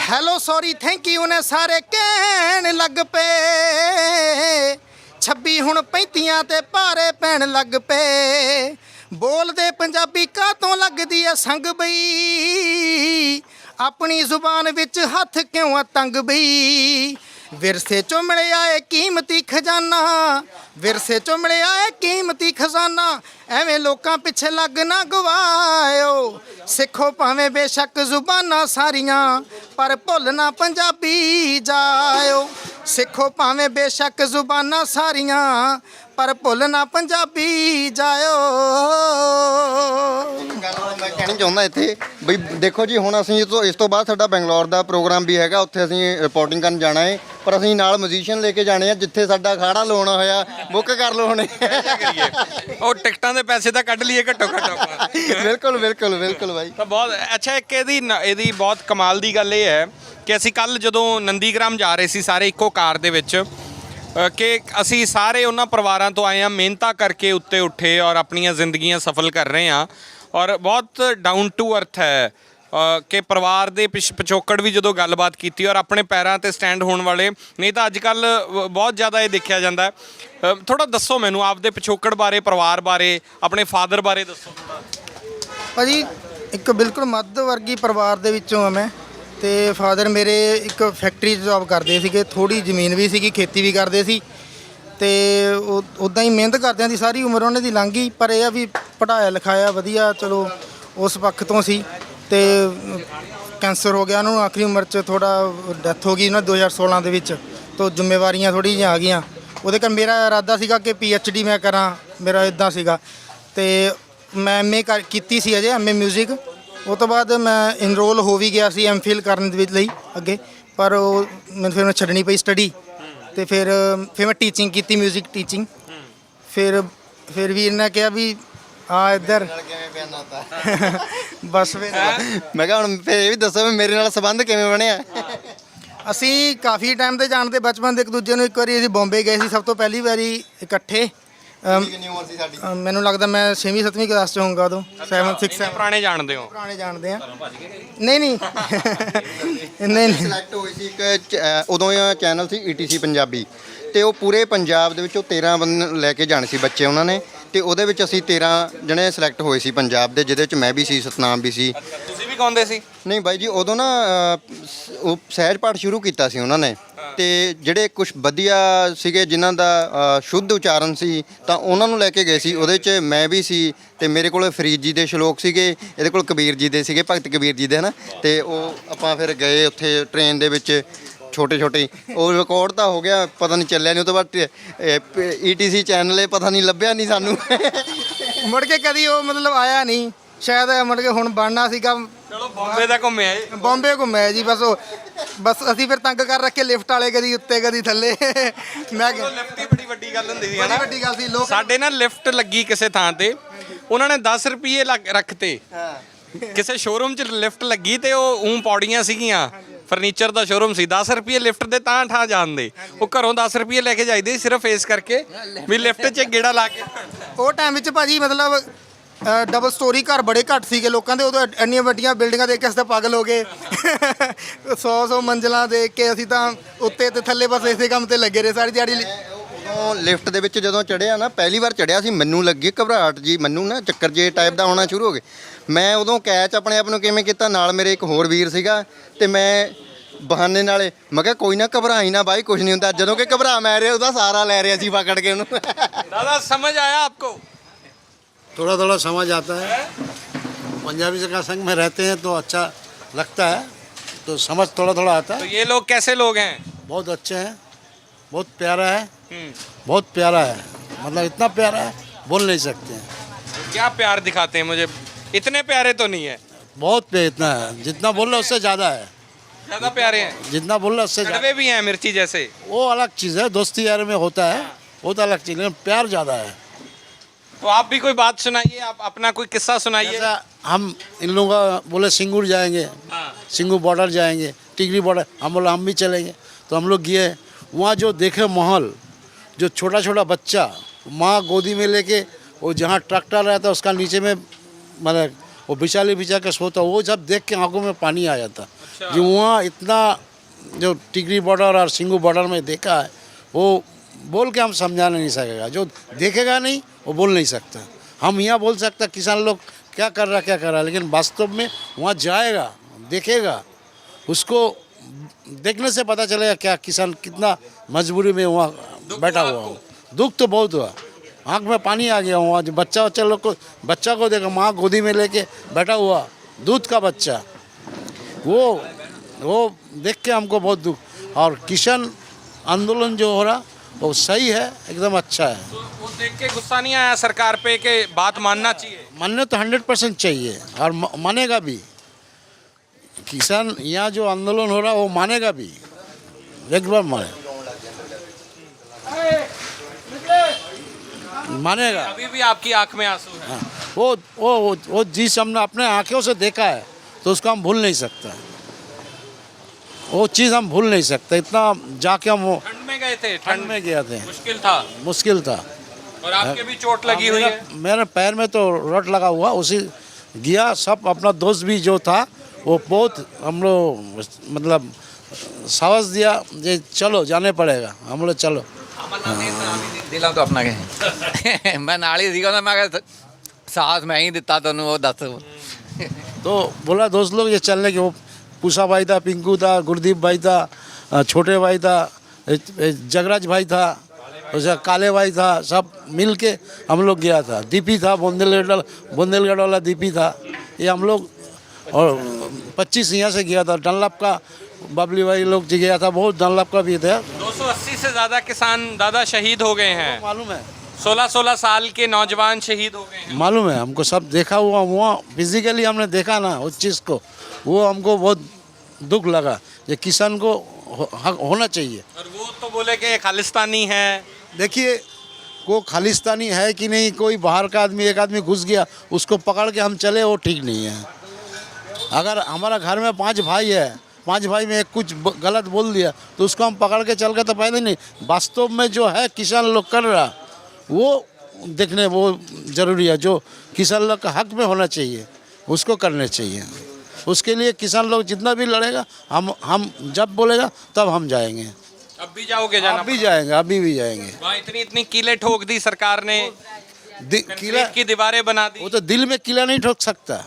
ਹੈਲੋ ਸੌਰੀ ਥੈਂਕ ਯੂ ਨੇ ਸਾਰੇ ਕਹਿਣ ਲੱਗ ਪਏ। 26 ਹੁਣ 35 ਤੇ ਭਾਰੇ ਪੈਣ ਲੱਗ ਪਏ। ਬੋਲਦੇ ਪੰਜਾਬੀ ਕਾਹਤੋਂ ਲੱਗਦੀ ਐ ਸੰਗ ਬਈ, ਆਪਣੀ ਜ਼ੁਬਾਨ ਵਿੱਚ ਹੱਥ ਕਿਉਂ ਆ ਤੰਗ ਬਈ। ਵਿਰਸੇ ਚੋਂ ਮਿਲਿਆ ਏ ਕੀਮਤੀ ਖਜ਼ਾਨਾ, ਵਿਰਸੇ ਚੋਂ ਮਿਲਿਆ ਏ ਕੀਮਤੀ ਖਜ਼ਾਨਾ, ਐਵੇਂ ਲੋਕਾਂ ਪਿੱਛੇ ਲੱਗ ਨਾ ਗਵਾਇਓ। ਸਿੱਖੋ ਭਾਵੇਂ ਬੇਸ਼ੱਕ ਜ਼ੁਬਾਨਾਂ ਸਾਰੀਆਂ, ਪਰ ਭੁੱਲ ਨਾ ਪੰਜਾਬੀ ਜਾਇਓ। ਸਿੱਖੋ ਭਾਵੇਂ ਬੇਸ਼ੱਕ ਜ਼ੁਬਾਨਾਂ ਸਾਰੀਆਂ, ਪਰ ਭੁੱਲ ਨਾ ਪੰਜਾਬੀ ਜਾਇਓ। ਗੱਲ ਮੈਂ ਕਹਿਣੀ ਚਾਹੁੰਦਾ ਇੱਥੇ ਬਈ ਦੇਖੋ ਜੀ, ਹੁਣ ਅਸੀਂ ਇਸ ਤੋਂ ਬਾਅਦ ਸਾਡਾ ਬੰਗਲੌਰ ਦਾ ਪ੍ਰੋਗਰਾਮ ਵੀ ਹੈਗਾ, ਉੱਥੇ ਅਸੀਂ ਰਿਪੋਰਟਿੰਗ ਕਰਨ ਜਾਣਾ ਹੈ, ਪਰ ਅਸੀਂ ਨਾਲ ਮਿਊਜ਼ੀਸ਼ੀਅਨ ਲੈ ਕੇ ਜਾਣੇ ਆ। ਜਿੱਥੇ ਸਾਡਾ ਅਖਾੜਾ ਲਾਉਣਾ ਹੋਇਆ ਬੁੱਕ ਕਰ ਲਓ ਹੁਣੇ। ਉਹ ਟਿਕਟਾਂ ਦੇ ਪੈਸੇ ਤਾਂ ਕੱਢ ਲਈਏ ਘੱਟੋ ਘੱਟ ਆਪਾਂ। ਬਿਲਕੁਲ ਬਿਲਕੁਲ ਬਿਲਕੁਲ ਬਾਈ। ਤਾਂ ਬਹੁਤ ਅੱਛਾ। ਇੱਕ ਇਹਦੀ ਬਹੁਤ ਕਮਾਲ ਦੀ ਗੱਲ ਇਹ ਹੈ ਕਿ ਅਸੀਂ ਕੱਲ ਜਦੋਂ ਨੰਦੀਗ੍ਰਾਮ ਜਾ ਰਹੇ ਸੀ ਸਾਰੇ ਇੱਕੋ ਕਾਰ ਦੇ ਵਿੱਚ, ਕਿ ਅਸੀਂ ਸਾਰੇ ਉਹਨਾਂ ਪਰਿਵਾਰਾਂ ਤੋਂ ਆਏ ਹਾਂ, ਮਿਹਨਤਾਂ ਕਰਕੇ ਉੱਤੇ ਉੱਠੇ ਔਰ ਆਪਣੀਆਂ ਜ਼ਿੰਦਗੀਆਂ ਸਫਲ ਕਰ ਰਹੇ ਹਾਂ। ਔਰ ਬਹੁਤ ਡਾਊਨ ਟੂ ਅਰਥ ਹੈ ਕਿ ਪਰਿਵਾਰ ਦੇ ਪਿਛੋਕੜ ਵੀ ਜਦੋਂ ਗੱਲਬਾਤ ਕੀਤੀ ਔਰ ਆਪਣੇ ਪੈਰਾਂ 'ਤੇ ਸਟੈਂਡ ਹੋਣ ਵਾਲੇ। ਨਹੀਂ ਤਾਂ ਅੱਜ ਕੱਲ੍ਹ ਬਹੁਤ ਜ਼ਿਆਦਾ ਇਹ ਦੇਖਿਆ ਜਾਂਦਾ ਹੈ। ਥੋੜ੍ਹਾ ਦੱਸੋ ਮੈਨੂੰ ਆਪਦੇ ਪਿਛੋਕੜ ਬਾਰੇ, ਪਰਿਵਾਰ ਬਾਰੇ, ਆਪਣੇ ਫਾਦਰ ਬਾਰੇ ਦੱਸੋ ਥੋੜ੍ਹਾ। ਭਾਜੀ ਇੱਕ ਬਿਲਕੁਲ ਮੱਧ ਵਰਗੀ ਪਰਿਵਾਰ ਦੇ ਵਿੱਚੋਂ ਆ ਮੈਂ। ਤੇ ਫਾਦਰ ਮੇਰੇ ਇੱਕ ਫੈਕਟਰੀ 'ਚ ਜੌਬ ਕਰਦੇ ਸੀਗੇ, ਥੋੜੀ ਜ਼ਮੀਨ ਵੀ ਸੀਗੀ, ਖੇਤੀ ਵੀ ਕਰਦੇ ਸੀ। ਤੇ ਉੱਦਾਂ ਹੀ ਮਿਹਨਤ ਕਰਦਿਆਂ ਦੀ ਸਾਰੀ ਉਮਰ ਉਹਨਾਂ ਦੀ ਲੰਘ ਗਈ। ਪਰ ਇਹ ਆ ਵੀ ਪੜ੍ਹਾਇਆ ਲਿਖਾਇਆ ਵਧੀਆ, ਚਲੋ ਉਸ ਪੱਖ ਤੋਂ ਸੀ। ਤੇ ਕੈਂਸਰ ਹੋ ਗਿਆ ਉਹਨਾਂ ਨੂੰ ਆਖਰੀ ਉਮਰ 'ਚ, ਥੋੜਾ ਡੈਥ ਹੋ ਗਈ ਉਹਨਾਂ 2016 ਦੇ ਵਿੱਚ। ਤੋਂ ਜ਼ਿੰਮੇਵਾਰੀਆਂ ਥੋੜ੍ਹੀ ਜਿਹੀਆਂ ਆ ਗਈਆਂ ਉਹਦੇ ਕਰ। ਮੇਰਾ ਇਰਾਦਾ ਸੀਗਾ ਕਿ PhD ਮੈਂ ਕਰਾਂ, ਮੇਰਾ ਇਦਾਂ ਸੀਗਾ। ਤੇ ਮੈਂ MA ਕੀਤੀ ਸੀ ਅਜੇ, MA ਮਿਊਜ਼ਿਕ। ਉਹ ਤੋਂ ਬਾਅਦ ਮੈਂ ਇਨਰੋਲ ਹੋ ਵੀ ਗਿਆ ਸੀ MPhil ਕਰਨ ਦੇ ਲਈ ਅੱਗੇ, ਪਰ ਉਹ ਫਿਰ ਮੈਂ ਛੱਡਣੀ ਪਈ ਸਟੱਡੀ। ਤੇ ਫਿਰ ਮੈਂ ਟੀਚਿੰਗ ਕੀਤੀ, ਮਿਊਜ਼ਿਕ ਟੀਚਿੰਗ। ਫਿਰ ਵੀ ਇਹਨਾਂ ਕਿਹਾ ਵੀ ਆ ਇੱਧਰ ਬਸ। ਫਿਰ ਮੈਂ ਕਿਹਾ ਹੁਣ ਫਿਰ ਇਹ ਵੀ ਦੱਸੋ ਵੀ ਮੇਰੇ ਨਾਲ ਸੰਬੰਧ ਕਿਵੇਂ ਬਣਿਆ। ਅਸੀਂ ਕਾਫੀ ਟਾਈਮ ਦੇ ਜਾਣਦੇ, ਬਚਪਨ ਦੇ ਇੱਕ ਦੂਜੇ ਨੂੰ। ਇੱਕ ਵਾਰੀ ਅਸੀਂ ਬੰਬੇ ਗਏ ਸੀ ਸਭ ਤੋਂ ਪਹਿਲੀ ਵਾਰੀ ਇਕੱਠੇ। ਮੈਨੂੰ ਲੱਗਦਾ ਮੈਂ 6ਵੀਂ 7ਵੀਂ ਕਲਾਸ 'ਚ ਹੋਊਂਗਾ ਉਦੋਂ। 7 6 7 ਪੁਰਾਣੇ ਜਾਣਦੇ ਹੋ? ਪੁਰਾਣੇ ਜਾਣਦੇ ਆ। ਨਹੀਂ ਨਹੀਂ ਨਹੀਂ ਸਿਲੈਕਟ ਹੋਈ ਸੀ ਇੱਕ ਉਦੋਂ ਚੈਨਲ ਸੀ ETC ਪੰਜਾਬੀ, ਤੇ ਉਹ ਪੂਰੇ ਪੰਜਾਬ ਦੇ ਵਿੱਚੋਂ 13 ਬੰਦੇ ਲੈ ਕੇ ਜਾਣੇ ਸੀ ਬੱਚੇ ਉਹਨਾਂ ਨੇ। ਤੇ ਉਹਦੇ ਵਿੱਚ ਅਸੀਂ 13 ਜਣੇ ਸਿਲੈਕਟ ਹੋਏ ਸੀ ਪੰਜਾਬ ਦੇ, ਜਿਹਦੇ ਵਿੱਚ ਮੈਂ ਵੀ ਸੀ, ਸਤਨਾਮ ਵੀ ਸੀ। ਤੁਸੀਂ ਵੀ ਗਾਉਂਦੇ ਸੀ? ਨਹੀਂ ਬਾਈ ਜੀ, ਉਦੋਂ ਨਾ ਉਹ ਸਹਿਜ ਪਾਠ ਸ਼ੁਰੂ ਕੀਤਾ ਸੀ ਉਹਨਾਂ ਨੇ। ਤੇ ਜਿਹੜੇ ਕੁਝ ਵਧੀਆ ਸੀਗੇ ਜਿਨ੍ਹਾਂ ਦਾ ਸ਼ੁੱਧ ਉਚਾਰਨ ਸੀ, ਤਾਂ ਉਹਨਾਂ ਨੂੰ ਲੈ ਕੇ ਗਏ ਸੀ। ਉਹਦੇ 'ਚ ਮੈਂ ਵੀ ਸੀ, ਤੇ ਮੇਰੇ ਕੋਲ ਫਰੀਦ ਜੀ ਦੇ ਸ਼ਲੋਕ ਸੀਗੇ, ਇਹਦੇ ਕੋਲ ਕਬੀਰ ਜੀ ਦੇ ਸੀਗੇ, ਭਗਤ ਕਬੀਰ ਜੀ ਦੇ ਹੈ ਨਾ। ਤੇ ਉਹ ਆਪਾਂ ਫਿਰ ਗਏ ਉੱਥੇ ਟ੍ਰੇਨ ਦੇ ਵਿੱਚ, ਛੋਟੇ ਉਹ ਰਿਕਾਰਡ ਤਾਂ ਹੋ ਗਿਆ, ਪਤਾ ਨਹੀਂ ਚੱਲਿਆ ਨਹੀਂ। ਉਹ ਤੋਂ ਬਾਅਦ ETC ਚੈਨਲ ਪਤਾ ਨਹੀਂ ਲੱਭਿਆ ਨਹੀਂ ਸਾਨੂੰ। ਮੁੜ ਕੇ ਕਦੀ ਉਹ ਮਤਲਬ ਆਇਆ ਨਹੀਂ ਸ਼ਾਇਦ। ਮੁੜ ਕੇ ਹੁਣ ਬਣਨਾ ਸੀਗਾ। ਚਲੋ ਬੰਬੇ ਦਾ ਘੁੰਮਿਆ ਜੀ। ਬੰਬੇ ਘੁੰਮਿਆ ਜੀ ਬਸ। ਬਸ ਅਸੀਂ ਫਿਰ ਤੰਗ ਕਰ ਰੱਖੇ ਲਿਫਟ ਵਾਲੇ, ਕਦੀ ਉੱਤੇ ਕਦੀ ਥੱਲੇ। ਮੈਂ ਕਿਹਾ ਲਿਫਟ ਹੀ ਬੜੀ ਵੱਡੀ ਗੱਲ ਹੁੰਦੀ ਸੀ, ਬੜੀ ਵੱਡੀ ਗੱਲ ਸੀ। ਲੋਕ ਸਾਡੇ ਨਾਲ ਲਿਫਟ ਲੱਗੀ ਕਿਸੇ ਥਾਂ ਤੇ, ਉਹਨਾਂ ਨੇ 10 ਰੁਪਏ ਰੱਖਤੇ। ਕਿਸੇ ਸ਼ੋਰੂਮ 'ਚ ਲਿਫਟ ਲੱਗੀ ਤੇ ਉਹ ਪੌੜੀਆਂ ਸੀਗੀਆਂ, ਫਰਨੀਚਰ ਦਾ ਸ਼ੋਰੂਮ ਸੀ। 10 ਰੁਪਏ ਲਿਫਟ ਦੇ ਤਾਂ ਠਾਂ ਜਾਂਦੇ। ਉਹ ਘਰੋਂ 10 ਰੁਪਏ ਲੈ ਕੇ ਜਾਈਦੇ ਸਿਰਫ ਇਸ ਕਰਕੇ ਵੀ ਲਿਫਟ 'ਚ ਗੇੜਾ ਲਾ ਕੇ। ਉਹ ਟਾਈਮ ਵਿੱਚ ਭਾਜੀ ਮਤਲਬ ਡਬਲ ਸਟੋਰੀ ਘਰ ਬੜੇ ਘੱਟ ਸੀਗੇ ਲੋਕਾਂ ਦੇ, ਉਦੋਂ ਇੰਨੀਆਂ ਵੱਡੀਆਂ ਬਿਲਡਿੰਗਾਂ ਦੇਖ ਕੇ ਅਸੀਂ ਤਾਂ ਪਾਗਲ ਹੋ ਗਏ 100 ਮੰਜ਼ਲਾਂ ਦੇਖ ਕੇ ਅਸੀਂ ਤਾਂ ਉੱਤੇ ਤੇ ਥੱਲੇ ਬਸ ਇਸੇ ਕੰਮ ਤੇ ਲੱਗੇ ਰਹੇ ਸਾਰੀ ਦਿਹਾੜੀ। ਉਦੋਂ ਲਿਫਟ ਦੇ ਵਿੱਚ ਜਦੋਂ ਚੜਿਆ ਨਾ, ਪਹਿਲੀ ਵਾਰ ਚੜਿਆ ਸੀ, ਮੈਨੂੰ ਲੱਗੀ ਘਬਰਾਹਟ ਜੀ, ਮੈਨੂੰ ਨਾ ਚੱਕਰ ਜੇ ਟਾਈਪ ਦਾ ਆਉਣਾ ਸ਼ੁਰੂ ਹੋ ਗਏ। ਮੈਂ ਉਦੋਂ ਕੈਚ ਆਪਣੇ ਆਪ ਨੂੰ ਕਿਵੇਂ ਕੀਤਾ, ਨਾਲ ਮੇਰੇ ਇੱਕ ਹੋਰ ਵੀਰ ਸੀਗਾ ਤੇ ਮੈਂ ਬਹਾਨੇ ਨਾਲੇ ਮੈਂ ਕਿਹਾ ਕੋਈ ਨਾ ਘਬਰਾਈ ਨਾ ਬਾਈ, ਕੁਝ ਨਹੀਂ ਹੁੰਦਾ। ਜਦੋਂ ਕਿ ਘਬਰਾ ਮੈਂ ਰਿਹਾ ਉਹਦਾ ਸਹਾਰਾ ਲੈ ਰਿਹਾ ਸੀ ਪਕੜ ਕੇ ਉਹਨੂੰ। दादा समझ आया आपको? थोड़ा थोड़ा समझ आता है, पंजाबी का संग में रहते हैं तो अच्छा लगता है, तो समझ थोड़ा थोड़ा आता तो है। ये लोग कैसे लोग हैं? बहुत अच्छे हैं, बहुत प्यारा है, बहुत प्यारा है, मतलब इतना प्यारा है बोल नहीं सकते हैं। क्या प्यार दिखाते हैं मुझे? इतने प्यारे तो नहीं है। बहुत इतना है, जितना बोल रहे उससे ज़्यादा है, ज्यादा प्यारे हैं। जितना बोल रहे उससे ज़्यादा। कड़वे भी हैं मिर्ची जैसे। वो अलग चीज़ है, दोस्ती यार में होता है, वो तो अलग चीज़ है, लेकिन प्यार ज़्यादा है। तो आप भी कोई बात सुनाइए, आप अपना कोई किस्सा सुनाइए। जैसा हम इन लोगों का बोले सिंगूर जाएंगे, सिंगूर बॉर्डर जाएंगे, टिकरी बॉर्डर, हम बोले हम भी चलेंगे, तो हम लोग गए। वहाँ जो देखे माहौल, जो छोटा छोटा बच्चा माँ गोदी में लेके वो जहाँ ट्रैक्टर रहता है उसका नीचे में मतलब वो बिछाले बिछा के सोता, वो जब देख के आंखों में पानी आ जाता। जो वहाँ इतना जो टिकरी बॉर्डर और सिंगूर बॉर्डर में देखा है, वो बोल के हम समझा नहीं सकेगा। जो देखेगा नहीं वो बोल नहीं सकता। हम यहाँ बोल सकते किसान लोग क्या कर रहा, लेकिन वास्तव में वहाँ जाएगा, देखेगा, उसको देखने से पता चलेगा क्या किसान कितना मजबूरी में वहाँ बैठा हुआ हो। दुख तो बहुत हुआ, आँख में पानी आ गया वहाँ। जो बच्चा को देखा, माँ गोदी में लेके बैठा हुआ, दूध का बच्चा, वो देख के हमको बहुत दुख। और किसान आंदोलन जो हो रहा वो सही है, एकदम अच्छा है। तो वो देख के गुस्सा नहीं आया सरकार पे कि बात मानना चाहिए? मानने तो 100% चाहिए और मानेगा भी। किसान यहाँ जो आंदोलन हो रहा वो मानेगा भी, एक बार मानेगा। अभी भी आपकी आंख में आंसू है। हाँ, वो चीज़ हमने अपने आंखों से देखा है तो उसको हम भूल नहीं सकते। वो चीज़ हम भूल नहीं सकते। इतना जाके हम ठंड में गए थे, ठंड में गए थे, मुश्किल था। और आपके भी चोट लगी हुई है? मेरे पैर में तो रट लगा हुआ, उसी गया। सब अपना दोस्त भी जो था वो बहुत हम लोग मतलब साहस दिया, ये चलो जाने पड़ेगा। हम लोग चलो ਦਿਲਾਂ ਤੋਂ ਆਪਣਾ ਕਹੇ ਮੈਂ ਨਾਲ ਹੀ ਸੀਗਾ, ਮੈਂ ਕਿਹਾ ਸਾਥ ਮੈਂ ਹੀ ਦਿੱਤਾ ਤੈਨੂੰ, ਉਹ ਦੱਸ। तो बोला दोस्त लोग ये चलने के। वो पूसा भाई था, पिंकू था, गुरदीप भाई था, छोटे भाई था, जगराज भाई था, उसका काले भाई था, सब मिल के हम लोग गया था। दीपी था, बुंदेलगढ़ वाला दीपी था, ये हम लोग। और 25 यहाँ से गया था, डनलप का बबली भाई लोग गया था, बहुत डनलप का भी था। 280 से ज़्यादा किसान दादा शहीद हो गए हैं। मालूम है, 16-16 साल के नौजवान शहीद हो गए हैं। मालूम है हमको, सब देखा हुआ वहाँ फिजिकली हमने देखा ना उस चीज़ को, वो हमको बहुत दुख लगा। ये किसान को होना चाहिए। और वो तो बोले कि खालिस्तानी है। देखिए वो खालिस्तानी है कि नहीं, कोई बाहर का आदमी एक आदमी घुस गया उसको पकड़ के हम चले, वो ठीक नहीं है। अगर हमारा घर में 5 भाई है, 5 भाई में एक कुछ गलत बोल दिया तो उसको हम पकड़ के चल के तो पहले नहीं। वास्तव में जो है किसान लोग कर रहा वो देखने वो ज़रूरी है। जो किसान लोग का हक में होना चाहिए उसको करने चाहिए। उसके लिए किसान लोग जितना भी लड़ेगा, हम जब बोलेगा तब हम जाएंगे। अब भी जाओगे? जाना अभी जाएंगे, अभी भी जाएंगे। वहाँ इतनी किले ठोक दी सरकार ने, किला की दीवारें बना दी। वो तो दिल में किला नहीं ठोक सकता।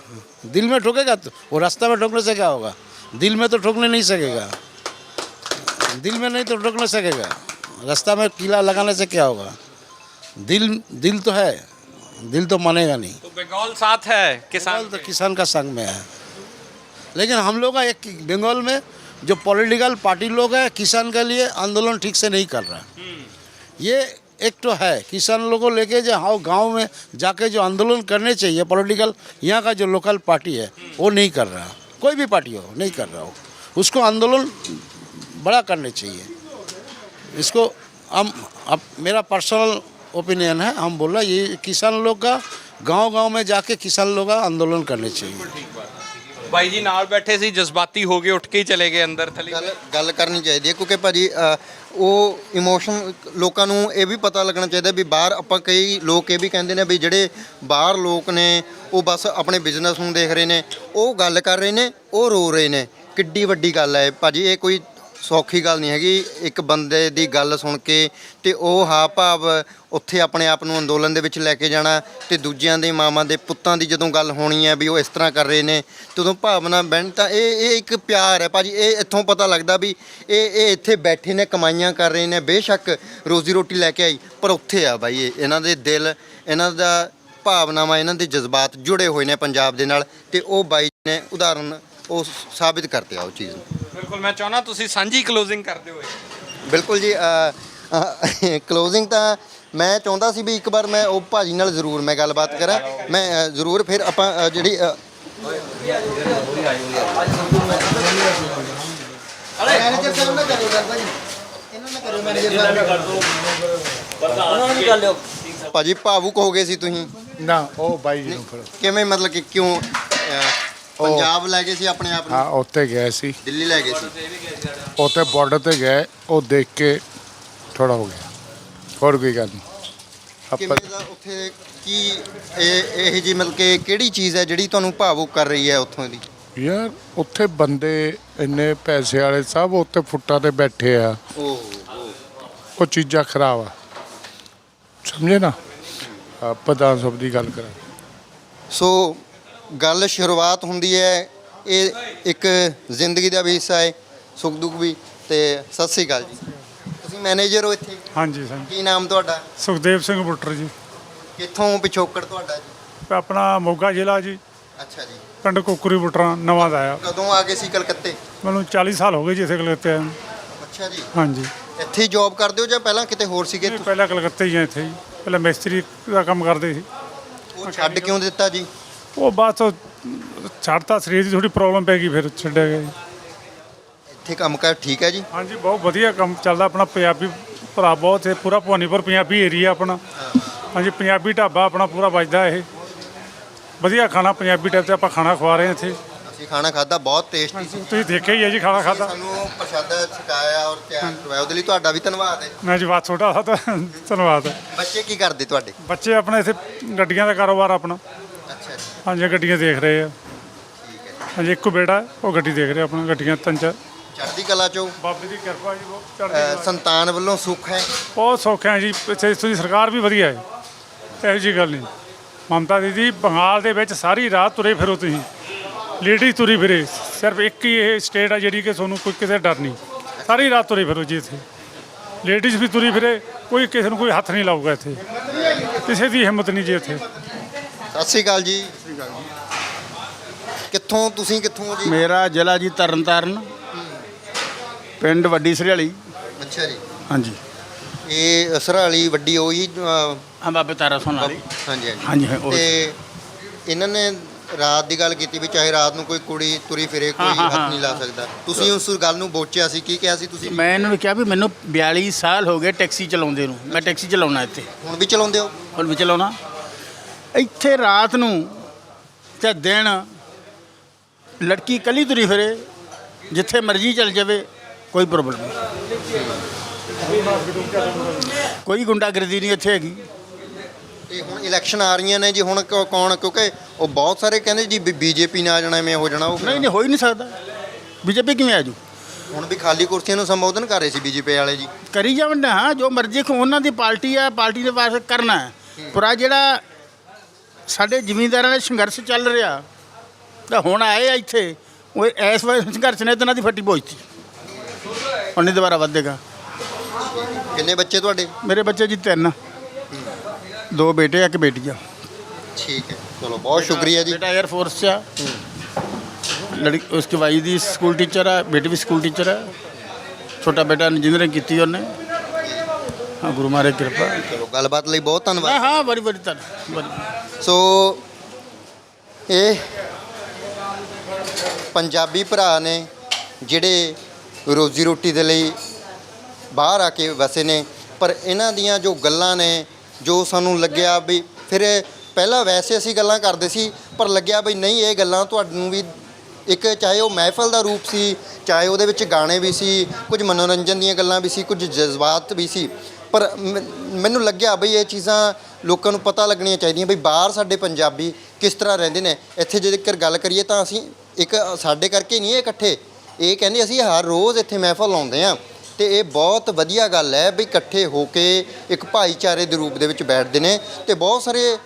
दिल में ठोकेगा तो वो रास्ता में ठोकने से क्या होगा? दिल में तो ठोकने नहीं सकेगा, दिल में नहीं तो ठोकने सकेगा। रास्ता में किला लगाने से क्या होगा? दिल तो है, दिल तो मानेगा नहीं। तो बंगाल साथ है किसान तो किसान का संग में है, लेकिन हम लोग का एक बंगाल में जो पॉलिटिकल पार्टी लोग हैं किसान के लिए आंदोलन ठीक से नहीं कर रहा। ये एक तो है किसान लोगों को लेके जो हाँ गांव में जाके जो आंदोलन करने चाहिए पॉलिटिकल, यहाँ का जो लोकल पार्टी है वो नहीं कर रहा। कोई भी पार्टी हो नहीं कर रहा हो, उसको आंदोलन बड़ा करने चाहिए। इसको हम अब मेरा पर्सनल ओपिनियन है, हम बोल रहे ये किसान लोग का गांव-गांव में जाके किसान लोग का आंदोलन करने चाहिए। ਬਾਈ ਜੀ ਨਾਲ ਬੈਠੇ ਸੀ, ਜਜ਼ਬਾਤੀ ਹੋ ਗਏ, ਉੱਠ ਕੇ ਹੀ ਚਲੇ ਗਏ ਅੰਦਰ ਥਲੀ। ਗੱਲ ਕਰਨੀ ਚਾਹੀਦੀ ਹੈ ਕਿਉਂਕਿ ਭਾਜੀ ਉਹ ਇਮੋਸ਼ਨ ਲੋਕਾਂ ਨੂੰ ਇਹ ਵੀ ਪਤਾ ਲੱਗਣਾ ਚਾਹੀਦਾ ਵੀ ਬਾਹਰ ਆਪਾਂ ਕਈ ਲੋਕ ਇਹ ਵੀ ਕਹਿੰਦੇ ਨੇ ਵੀ ਜਿਹੜੇ ਬਾਹਰ ਲੋਕ ਨੇ ਉਹ ਬਸ ਆਪਣੇ ਬਿਜ਼ਨਸ ਨੂੰ ਦੇਖ ਰਹੇ ਨੇ, ਉਹ ਗੱਲ ਕਰ ਰਹੇ ਨੇ, ਉਹ ਰੋ ਰਹੇ ਨੇ। ਕਿੱਡੀ ਵੱਡੀ ਗੱਲ ਹੈ ਭਾਜੀ, ਇਹ ਕੋਈ ਸੌਖੀ ਗੱਲ ਨਹੀਂ ਹੈਗੀ। ਇੱਕ ਬੰਦੇ ਦੀ ਗੱਲ ਸੁਣ ਕੇ ਤੇ ਉਹ ਹਾਵ ਭਾਵ ਉੱਥੇ ਆਪਣੇ ਆਪ ਨੂੰ ਅੰਦੋਲਨ ਦੇ ਵਿੱਚ ਲੈ ਕੇ ਜਾਣਾ, ਤੇ ਦੂਜਿਆਂ ਦੇ ਮਾਵਾਂ ਦੇ ਪੁੱਤਾਂ ਦੀ ਜਦੋਂ ਗੱਲ ਹੋਣੀ ਹੈ ਵੀ ਉਹ ਇਸ ਤਰ੍ਹਾਂ ਕਰ ਰਹੇ ਨੇ, ਤਦੋਂ ਭਾਵਨਾ ਬਹਿਣ ਤਾਂ ਇਹ ਇੱਕ ਪਿਆਰ ਹੈ ਭਾਜੀ। ਇਹ ਇੱਥੋਂ ਪਤਾ ਲੱਗਦਾ ਵੀ ਇਹ ਇੱਥੇ ਬੈਠੇ ਨੇ, ਕਮਾਈਆਂ ਕਰ ਰਹੇ ਨੇ, ਬੇਸ਼ੱਕ ਰੋਜ਼ੀ ਰੋਟੀ ਲੈ ਕੇ ਆਈ, ਪਰ ਉੱਥੇ ਆ ਬਾਈ ਇਹਨਾਂ ਦੇ ਦਿਲ, ਇਹਨਾਂ ਦਾ ਭਾਵਨਾਵਾਂ, ਇਹਨਾਂ ਦੇ ਜਜ਼ਬਾਤ ਜੁੜੇ ਹੋਏ ਨੇ ਪੰਜਾਬ ਦੇ ਨਾਲ, ਤੇ ਉਹ ਬਾਈ ਨੇ ਉਦਾਹਰਨ ਉਹ ਸਾਬਿਤ ਕਰਤੇ ਆ ਉਹ ਚੀਜ਼ ਨੂੰ। ਬਿਲਕੁਲ, ਮੈਂ ਚਾਹੁੰਦਾ ਤੁਸੀਂ ਸਾਂਝੀ ਕਲੋਜ਼ਿੰਗ ਕਰਦੇ ਹੋਏ। ਬਿਲਕੁਲ ਜੀ, ਕਲੋਜ਼ਿੰਗ ਤਾਂ ਮੈਂ ਚਾਹੁੰਦਾ ਸੀ ਵੀ ਇੱਕ ਵਾਰ ਮੈਂ ਉਹ ਭਾਜੀ ਨਾਲ ਜ਼ਰੂਰ ਮੈਂ ਗੱਲਬਾਤ ਕਰਾਂ, ਮੈਂ ਜ਼ਰੂਰ ਫਿਰ ਆਪਾਂ ਜਿਹੜੀ ਮੈਨੇਜਰ ਸਾਹਿਬ ਨਾਲ ਕਰੋ ਗੱਲ ਭਾਜੀ, ਇਹਨਾਂ ਨਾਲ ਕਰੋ ਮੈਨੇਜਰ ਸਾਹਿਬ। ਉਹਨਾਂ ਨੂੰ ਵੀ ਕਰ ਲਿਓ। ਭਾਜੀ ਭਾਵੁਕ ਹੋ ਗਏ ਸੀ ਤੁਸੀਂ? ਨਾ ਉਹ ਬਾਈ ਜੀ ਨੂੰ ਫੜੋ। ਕਿਵੇਂ ਮਤਲਬ ਕਿ ਕਿਉਂ ਪੰਜਾਬ ਲੈ ਗਏ ਸੀ ਆਪਣੇ ਆਪ ਨੂੰ? ਹਾਂ ਉੱਥੇ ਗਏ ਸੀ, ਦਿੱਲੀ ਲੈ ਗਏ ਸੀ। ਉੱਥੇ ਬਾਰਡਰ ਤੇ ਗਏ, ਉਹ ਦੇਖ ਕੇ ਥੋੜਾ ਹੋ ਗਿਆ, ਹੋਰ ਕੋਈ ਗੱਲ ਨਹੀਂ। ਕਿਵੇਂ ਦਾ ਉੱਥੇ ਕੀ ਇਹ ਜੀ ਮਤਲਬ ਕਿ ਕਿਹੜੀ ਚੀਜ਼ ਹੈ ਜਿਹੜੀ ਤੁਹਾਨੂੰ ਭਾਵੁਕ ਕਰ ਰਹੀ ਹੈ ਉੱਥੋਂ ਦੀ? ਯਾਰ ਉੱਥੇ ਬੰਦੇ ਇੰਨੇ ਪੈਸੇ ਵਾਲੇ ਸਭ ਉੱਥੇ ਫੁੱਟਾਂ ਤੇ ਬੈਠੇ ਆ, ਉਹ ਚੀਜ਼ਾਂ ਖਰਾਬ ਆ, ਸਮਝੇ ਨਾ। ਪ੍ਰਧਾਨ ਸਾਹਿਬ ਦੀ ਗੱਲ ਕਰਾਂ ਸੋ ਗੱਲ ਸ਼ੁਰੂਆਤ ਹੁੰਦੀ ਹੈ, ਇਹ ਇੱਕ ਜ਼ਿੰਦਗੀ ਦਾ ਵੀ ਹਿੱਸਾ ਹੈ, ਸੁੱਖ ਦੁੱਖ ਵੀ। ਤੇ ਸਤਿ ਸ੍ਰੀ ਅਕਾਲ ਜੀ, ਤੁਸੀਂ ਮੈਨੇਜਰ ਹੋ ਇੱਥੇ? ਹਾਂਜੀ ਸਰ। ਕੀ ਨਾਮ ਤੁਹਾਡਾ? ਸੁਖਦੇਵ ਸਿੰਘ ਬੁੱਟਰ ਜੀ। ਕਿੱਥੋਂ ਪਿਛੋਕੜ ਤੁਹਾਡਾ ਜੀ? ਆਪਣਾ ਮੋਗਾ ਜ਼ਿਲ੍ਹਾ ਜੀ, ਅੱਛਾ ਜੀ। ਪਿੰਡ ਕੋਕਰੀ ਬੁੱਟਰਾਂ, ਨਵਾਂ ਦਾ ਆਇਆ। ਕਦੋਂ ਆ ਗਏ ਸੀ ਕਲਕੱਤੇ? ਮੈਨੂੰ 40 ਸਾਲ ਹੋ ਗਏ ਜੀ ਇੱਥੇ ਕਲਕੱਤੇ ਆਏ ਨੂੰ। ਅੱਛਾ ਜੀ। ਹਾਂਜੀ। ਇੱਥੇ ਜੌਬ ਕਰਦੇ ਹੋ ਜਾਂ ਪਹਿਲਾਂ ਕਿਤੇ ਹੋਰ ਸੀਗੇ? ਨਹੀਂ, ਪਹਿਲਾਂ ਕਲਕੱਤੇ ਹੀ ਆ ਇੱਥੇ ਜੀ, ਪਹਿਲਾਂ ਮਿਸਤਰੀ ਦਾ ਕੰਮ ਕਰਦੇ ਸੀ। ਉਹ ਛੱਡ ਕਿਉਂ ਦਿੱਤਾ ਜੀ? ਉਹ ਬਸ ਛੱਡਤਾ, ਸਰੀਰ ਦੀ ਥੋੜੀ ਪ੍ਰੋਬਲਮ ਪੈ ਗਈ, ਫਿਰ ਛੱਡਿਆ ਗਿਆ ਜੀ। ਇੱਥੇ ਕੰਮ ਕਾਰ ਠੀਕ ਹੈ ਜੀ? ਹਾਂਜੀ, ਬਹੁਤ ਵਧੀਆ ਕੰਮ ਚੱਲਦਾ। ਆਪਣਾ ਪੰਜਾਬੀ ਭਰਾ ਬਹੁਤ ਹੈ, ਪੂਰਾ ਭਵਾਨੀਪੁਰ ਪੰਜਾਬੀ ਏਰੀਆ ਆਪਣਾ। ਹਾਂਜੀ, ਪੰਜਾਬੀ ਢਾਬਾ ਆਪਣਾ ਪੂਰਾ ਵੱਜਦਾ। ਇਹ ਵਧੀਆ ਖਾਣਾ, ਪੰਜਾਬੀ ਟਾਈਪ ਤੇ ਆਪਾਂ ਖਾਣਾ ਖਵਾ ਰਹੇ ਹਾਂ ਇੱਥੇ। ਅਸੀਂ ਖਾਣਾ ਖਾਦਾ, ਬਹੁਤ ਟੇਸਟੀ ਸੀ। ਤੁਸੀਂ ਦੇਖਿਆ ਹੀ ਹੈ ਜੀ, ਖਾਣਾ ਖਾਦਾ। ਸਾਨੂੰ ਪ੍ਰਸ਼ਾਦਾ ਛਕਾਇਆ ਔਰ ਤਿਆਰ ਕਰਵਾਇਆ, ਉਹਦੇ ਲਈ ਤੁਹਾਡਾ ਵੀ ਧੰਨਵਾਦ ਹੈ। ਮੈਂ ਜੀ ਬਾਤ ਛੋਟਾ ਸਾ, ਧੰਨਵਾਦ। ਬੱਚੇ ਕੀ ਕਰਦੇ ਤੁਹਾਡੇ? ਬੱਚੇ ਆਪਣੇ ਇੱਥੇ ਗੱਡੀਆਂ ਦਾ ਕਾਰੋਬਾਰ ਆਪਣਾ। ਅੱਛਾ ਜੀ। ਹਾਂਜੀ, ਗੱਡੀਆਂ ਦੇਖ ਰਹੇ ਆ। ਠੀਕ ਹੈ। ਹਾਂਜੀ, ਇੱਕੋ ਬੇਟਾ, ਉਹ ਗੱਡੀ ਦੇਖ ਰਿਹਾ ਆਪਣਾ, ਗੱਡੀਆਂ ਤਿੰਨ ਚਾਰ। ਚੜ੍ਹਦੀ ਕਲਾ ਚੋਂ ਬਾਬੇ ਦੀ ਕਿਰਪਾ ਜੀ, ਬਹੁਤ ਚੜ੍ਹਦੀ ਕਲਾ। ਸੰਤਾਨ ਵੱਲੋਂ ਸੁੱਖ ਹੈ? ਬਹੁਤ ਸੌਖੇ ਹੈ ਜੀ, ਇੱਥੇ ਦੀ ਸਰਕਾਰ ਵੀ ਵਧੀਆ ਹੈ, ਇਹੋ ਜਿਹੀ ਗੱਲ ਨਹੀਂ। ਮਮਤਾ ਦੀਦੀ ਬੰਗਾਲ ਦੇ ਵਿੱਚ ਸਾਰੀ ਰਾਤ ਤੁਰੇ ਫਿਰੋ ਤੁਸੀਂ, ਲੇਡੀਜ਼ ਤੁਰੀ ਫਿਰੇ। ਸਿਰਫ ਇੱਕ ਹੀ ਇਹ ਸਟੇਟ ਆ ਜਿਹੜੀ ਕਿ ਤੁਹਾਨੂੰ ਕੋਈ ਕਿਸੇ ਡਰ ਨਹੀਂ, ਸਾਰੀ ਰਾਤ ਤੁਰੇ ਫਿਰੋ ਜੀ ਇੱਥੇ। ਲੇਡੀਜ਼ ਵੀ ਤੁਰੀ ਫਿਰੇ, ਕੋਈ ਕਿਸੇ ਨੂੰ ਕੋਈ ਹੱਥ ਨਹੀਂ ਲਾਊਗਾ ਇੱਥੇ, ਕਿਸੇ ਦੀ ਹਿੰਮਤ ਨਹੀਂ ਜੀ ਇੱਥੇ। ਸਤਿ ਸ੍ਰੀ ਅਕਾਲ ਜੀ। ਕਿੱਥੋਂ ਤੁਸੀਂ, ਕਿੱਥੋਂ ਹੋ ਜੀ? ਮੇਰਾ ਜ਼ਿਲ੍ਹਾ ਜੀ ਤਰਨਤਾਰਨ, ਪਿੰਡ ਵੱਡੀ ਸਰਿਆਲੀ। ਅੱਛਾ ਜੀ। ਹਾਂਜੀ। ਇਹ ਸਰਾਲੀ ਵੱਡੀ ਹੋਈ? ਹਾਂ, ਬਾਬੇ ਤਾਰਾ ਸਿੰਘ ਵਾਲੀ। ਹਾਂਜੀ ਹਾਂਜੀ। ਤੇ ਇਹਨਾਂ ਨੇ ਰਾਤ ਦੀ ਗੱਲ ਕੀਤੀ ਵੀ ਚਾਹੇ ਰਾਤ ਨੂੰ ਕੋਈ ਕੁੜੀ ਤੁਰੀ ਫਿਰੇ, ਕੋਈ ਹੱਥ ਨਹੀਂ ਲਾ ਸਕਦਾ। ਤੁਸੀਂ ਉਸ ਗੱਲ ਨੂੰ ਬੋਚਿਆ ਸੀ, ਕੀ ਕਿਹਾ ਸੀ ਤੁਸੀਂ? ਮੈਂ ਇਹਨਾਂ ਨੂੰ ਕਿਹਾ ਵੀ ਮੈਨੂੰ 42 ਸਾਲ ਹੋ ਗਏ ਟੈਕਸੀ ਚਲਾਉਂਦੇ ਨੂੰ, ਮੈਂ ਟੈਕਸੀ ਚਲਾਉਣਾ ਇੱਥੇ। ਹੁਣ ਵੀ ਚਲਾਉਂਦੇ ਹੋ? ਹੁਣ ਵੀ ਚਲਾਉਣਾ। ਇੱਥੇ ਰਾਤ ਨੂੰ ਤੇ ਦਿਨ ਲੜਕੀ ਇਕੱਲੀ ਤੁਰੀ ਫਿਰੇ, ਜਿੱਥੇ ਮਰਜ਼ੀ ਚਲ ਜਾਵੇ, ਕੋਈ ਪ੍ਰੋਬਲਮ ਨਹੀਂ, ਕੋਈ ਗੁੰਡਾਗਰਦੀ ਨਹੀਂ ਇੱਥੇ ਹੈਗੀ। ਤੇ ਹੁਣ ਇਲੈਕਸ਼ਨ ਆ ਰਹੀਆਂ ਨੇ ਜੀ, ਹੁਣ ਕੌਣ, ਕਿਉਂਕਿ ਉਹ ਬਹੁਤ ਸਾਰੇ ਕਹਿੰਦੇ ਜੀ ਬੀਜੇਪੀ ਨਾਲ ਆ ਜਾਣਾ, ਐਵੇਂ ਹੋ ਜਾਣਾ, ਉਹ ਨਹੀਂ, ਹੋ ਹੀ ਨਹੀਂ ਸਕਦਾ। ਬੀਜੇਪੀ ਕਿਵੇਂ ਆਜੂ? ਹੁਣ ਵੀ ਖਾਲੀ ਕੁਰਸੀਆਂ ਨੂੰ ਸੰਬੋਧਨ ਕਰ ਰਹੇ ਸੀ ਬੀਜੇਪੀ ਵਾਲੇ ਜੀ। ਕਰੀ ਜਾਵਣ, ਹਾਂ, ਜੋ ਮਰਜ਼ੀ ਉਹਨਾਂ ਦੀ ਪਾਰਟੀ ਹੈ, ਪਾਰਟੀ ਦੇ ਪਾਸ ਕਰਨਾ ਹੈ। ਪੂਰਾ ਜਿਹੜਾ ਸਾਡੇ ਜ਼ਿਮੀਂਦਾਰਾਂ ਦਾ ਸੰਘਰਸ਼ ਚੱਲ ਰਿਹਾ, ਤਾਂ ਹੁਣ ਆਏ ਆ ਇੱਥੇ, ਉਹ ਇਸ ਵਾਰ ਸੰਘਰਸ਼ ਨੇ ਤਾਂ ਇਹਨਾਂ ਦੀ ਫੱਟੀ ਪਹੁੰਚਤੀ, ਹੁਣ ਨਹੀਂ ਦੁਬਾਰਾ ਵਧੇਗਾ। ਕਿੰਨੇ ਬੱਚੇ ਤੁਹਾਡੇ? ਮੇਰੇ ਬੱਚੇ ਜੀ 3, 2 ਬੇਟੇ, 1 ਬੇਟੀ ਆ। ਠੀਕ ਹੈ, ਚਲੋ ਬਹੁਤ ਸ਼ੁਕਰੀਆ ਜੀ। ਬੇਟਾ 에ਅਰ ਫੋਰਸ 'ਚ ਆ, ਲੜਕੀ ਉਸकी ਵਾਈਫ ਦੀ ਸਕੂਲ ਟੀਚਰ ਹੈ, ਬੇਟੀ ਵੀ ਸਕੂਲ ਟੀਚਰ ਹੈ, ਛੋਟਾ ਬੇਟਾ ਇੰਜੀਨੀਅਰਿੰਗ ਕੀਤੀ ਉਹਨੇ। ਹਾਂ, ਗੁਰੂ ਮਹਾਰਾਜ ਕਿਰਪਾ। ਚਲੋ, ਗੱਲਬਾਤ ਲਈ ਬਹੁਤ ਧੰਨਵਾਦ। ਹਾਂ, ਬੜੀ ਬੜੀ ਧੰਨਵਾਦ। ਸੋ ਇਹ ਪੰਜਾਬੀ ਭਰਾ ਨੇ ਜਿਹੜੇ ਰੋਜ਼ੀ ਰੋਟੀ ਦੇ ਲਈ ਬਾਹਰ ਆ ਕੇ ਵਸੇ ਨੇ, ਪਰ ਇਹਨਾਂ ਦੀਆਂ ਜੋ ਗੱਲਾਂ ਨੇ, ਜੋ ਸਾਨੂੰ ਲੱਗਿਆ ਵੀ ਫਿਰ ਪਹਿਲਾਂ ਵੈਸੇ ਅਸੀਂ ਗੱਲਾਂ ਕਰਦੇ ਸੀ, ਪਰ ਲੱਗਿਆ ਵੀ ਨਹੀਂ, ਇਹ ਗੱਲਾਂ ਤੁਹਾਨੂੰ ਵੀ ਇੱਕ ਚਾਹੇ ਉਹ ਮਹਿਫਲ ਦਾ ਰੂਪ ਸੀ, ਚਾਹੇ ਉਹਦੇ ਵਿੱਚ ਗਾਣੇ ਵੀ ਸੀ, ਕੁਝ ਮਨੋਰੰਜਨ ਦੀਆਂ ਗੱਲਾਂ ਵੀ ਸੀ, ਕੁਝ ਜਜ਼ਬਾਤ ਵੀ ਸੀ, ਪਰ ਮੈਨੂੰ ਲੱਗਿਆ ਬਈ ਇਹ ਚੀਜ਼ਾਂ ਲੋਕਾਂ ਨੂੰ ਪਤਾ ਲੱਗਣੀਆਂ ਚਾਹੀਦੀਆਂ ਬਈ ਬਾਹਰ ਸਾਡੇ ਪੰਜਾਬੀ ਕਿਸ ਤਰ੍ਹਾਂ ਰਹਿੰਦੇ ਨੇ। ਇੱਥੇ ਜੇਕਰ ਗੱਲ ਕਰੀਏ ਤਾਂ ਅਸੀਂ ਇੱਕ ਸਾਡੇ ਕਰਕੇ ਨਹੀਂ ਇਹ ਇਕੱਠੇ, ਇਹ ਕਹਿੰਦੇ ਅਸੀਂ ਹਰ ਰੋਜ਼ ਇੱਥੇ ਮਹਿਫਲ ਲਾਉਂਦੇ ਹਾਂ, ਤੇ ਇਹ ਬਹੁਤ ਵਧੀਆ ਗੱਲ ਹੈ ਵੀ ਇਕੱਠੇ ਹੋ ਕੇ ਇੱਕ ਭਾਈਚਾਰੇ ਦੇ ਰੂਪ ਦੇ ਵਿੱਚ ਬੈਠਦੇ ਨੇ। ਤੇ ਬਹੁਤ ਸਾਰੇ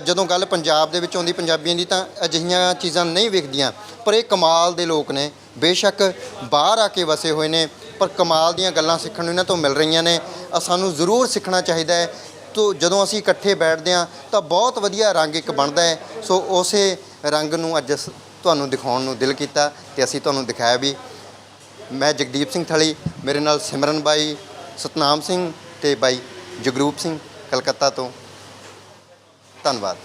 ਜਦੋਂ ਗੱਲ ਪੰਜਾਬ ਦੇ ਵਿੱਚ ਆਉਂਦੀ ਪੰਜਾਬੀਆਂ ਦੀ ਤਾਂ ਅਜਿਹੀਆਂ ਚੀਜ਼ਾਂ ਨਹੀਂ ਵਿਖਦੀਆਂ, ਪਰ ਇਹ ਕਮਾਲ ਦੇ ਲੋਕ ਨੇ, ਬੇਸ਼ੱਕ ਬਾਹਰ ਆ ਕੇ ਵਸੇ ਹੋਏ ਨੇ, ਪਰ ਕਮਾਲ ਦੀਆਂ ਗੱਲਾਂ ਸਿੱਖਣ ਨੂੰ ਇਹਨਾਂ ਤੋਂ ਮਿਲ ਰਹੀਆਂ ਨੇ। ਸਾਨੂੰ ਜ਼ਰੂਰ ਸਿੱਖਣਾ ਚਾਹੀਦਾ ਹੈ। ਤੋ ਜਦੋਂ ਅਸੀਂ ਇਕੱਠੇ ਬੈਠਦੇ ਹਾਂ ਤਾਂ ਬਹੁਤ ਵਧੀਆ ਰੰਗ ਇੱਕ ਬਣਦਾ ਹੈ। ਸੋ ਉਸੇ ਰੰਗ ਨੂੰ ਅੱਜ ਤੁਹਾਨੂੰ ਦਿਖਾਉਣ ਨੂੰ ਦਿਲ ਕੀਤਾ ਤੇ ਅਸੀਂ ਤੁਹਾਨੂੰ ਦਿਖਾਇਆ ਵੀ। ਮੈਂ ਜਗਦੀਪ ਸਿੰਘ ਥਲੀ, ਮੇਰੇ ਨਾਲ ਸਿਮਰਨ ਬਾਈ, ਸਤਨਾਮ ਸਿੰਘ ਤੇ ਬਾਈ ਜਗਰੂਪ ਸਿੰਘ ਕਲਕੱਤਾ ਤੋਂ। ਧੰਨਵਾਦ।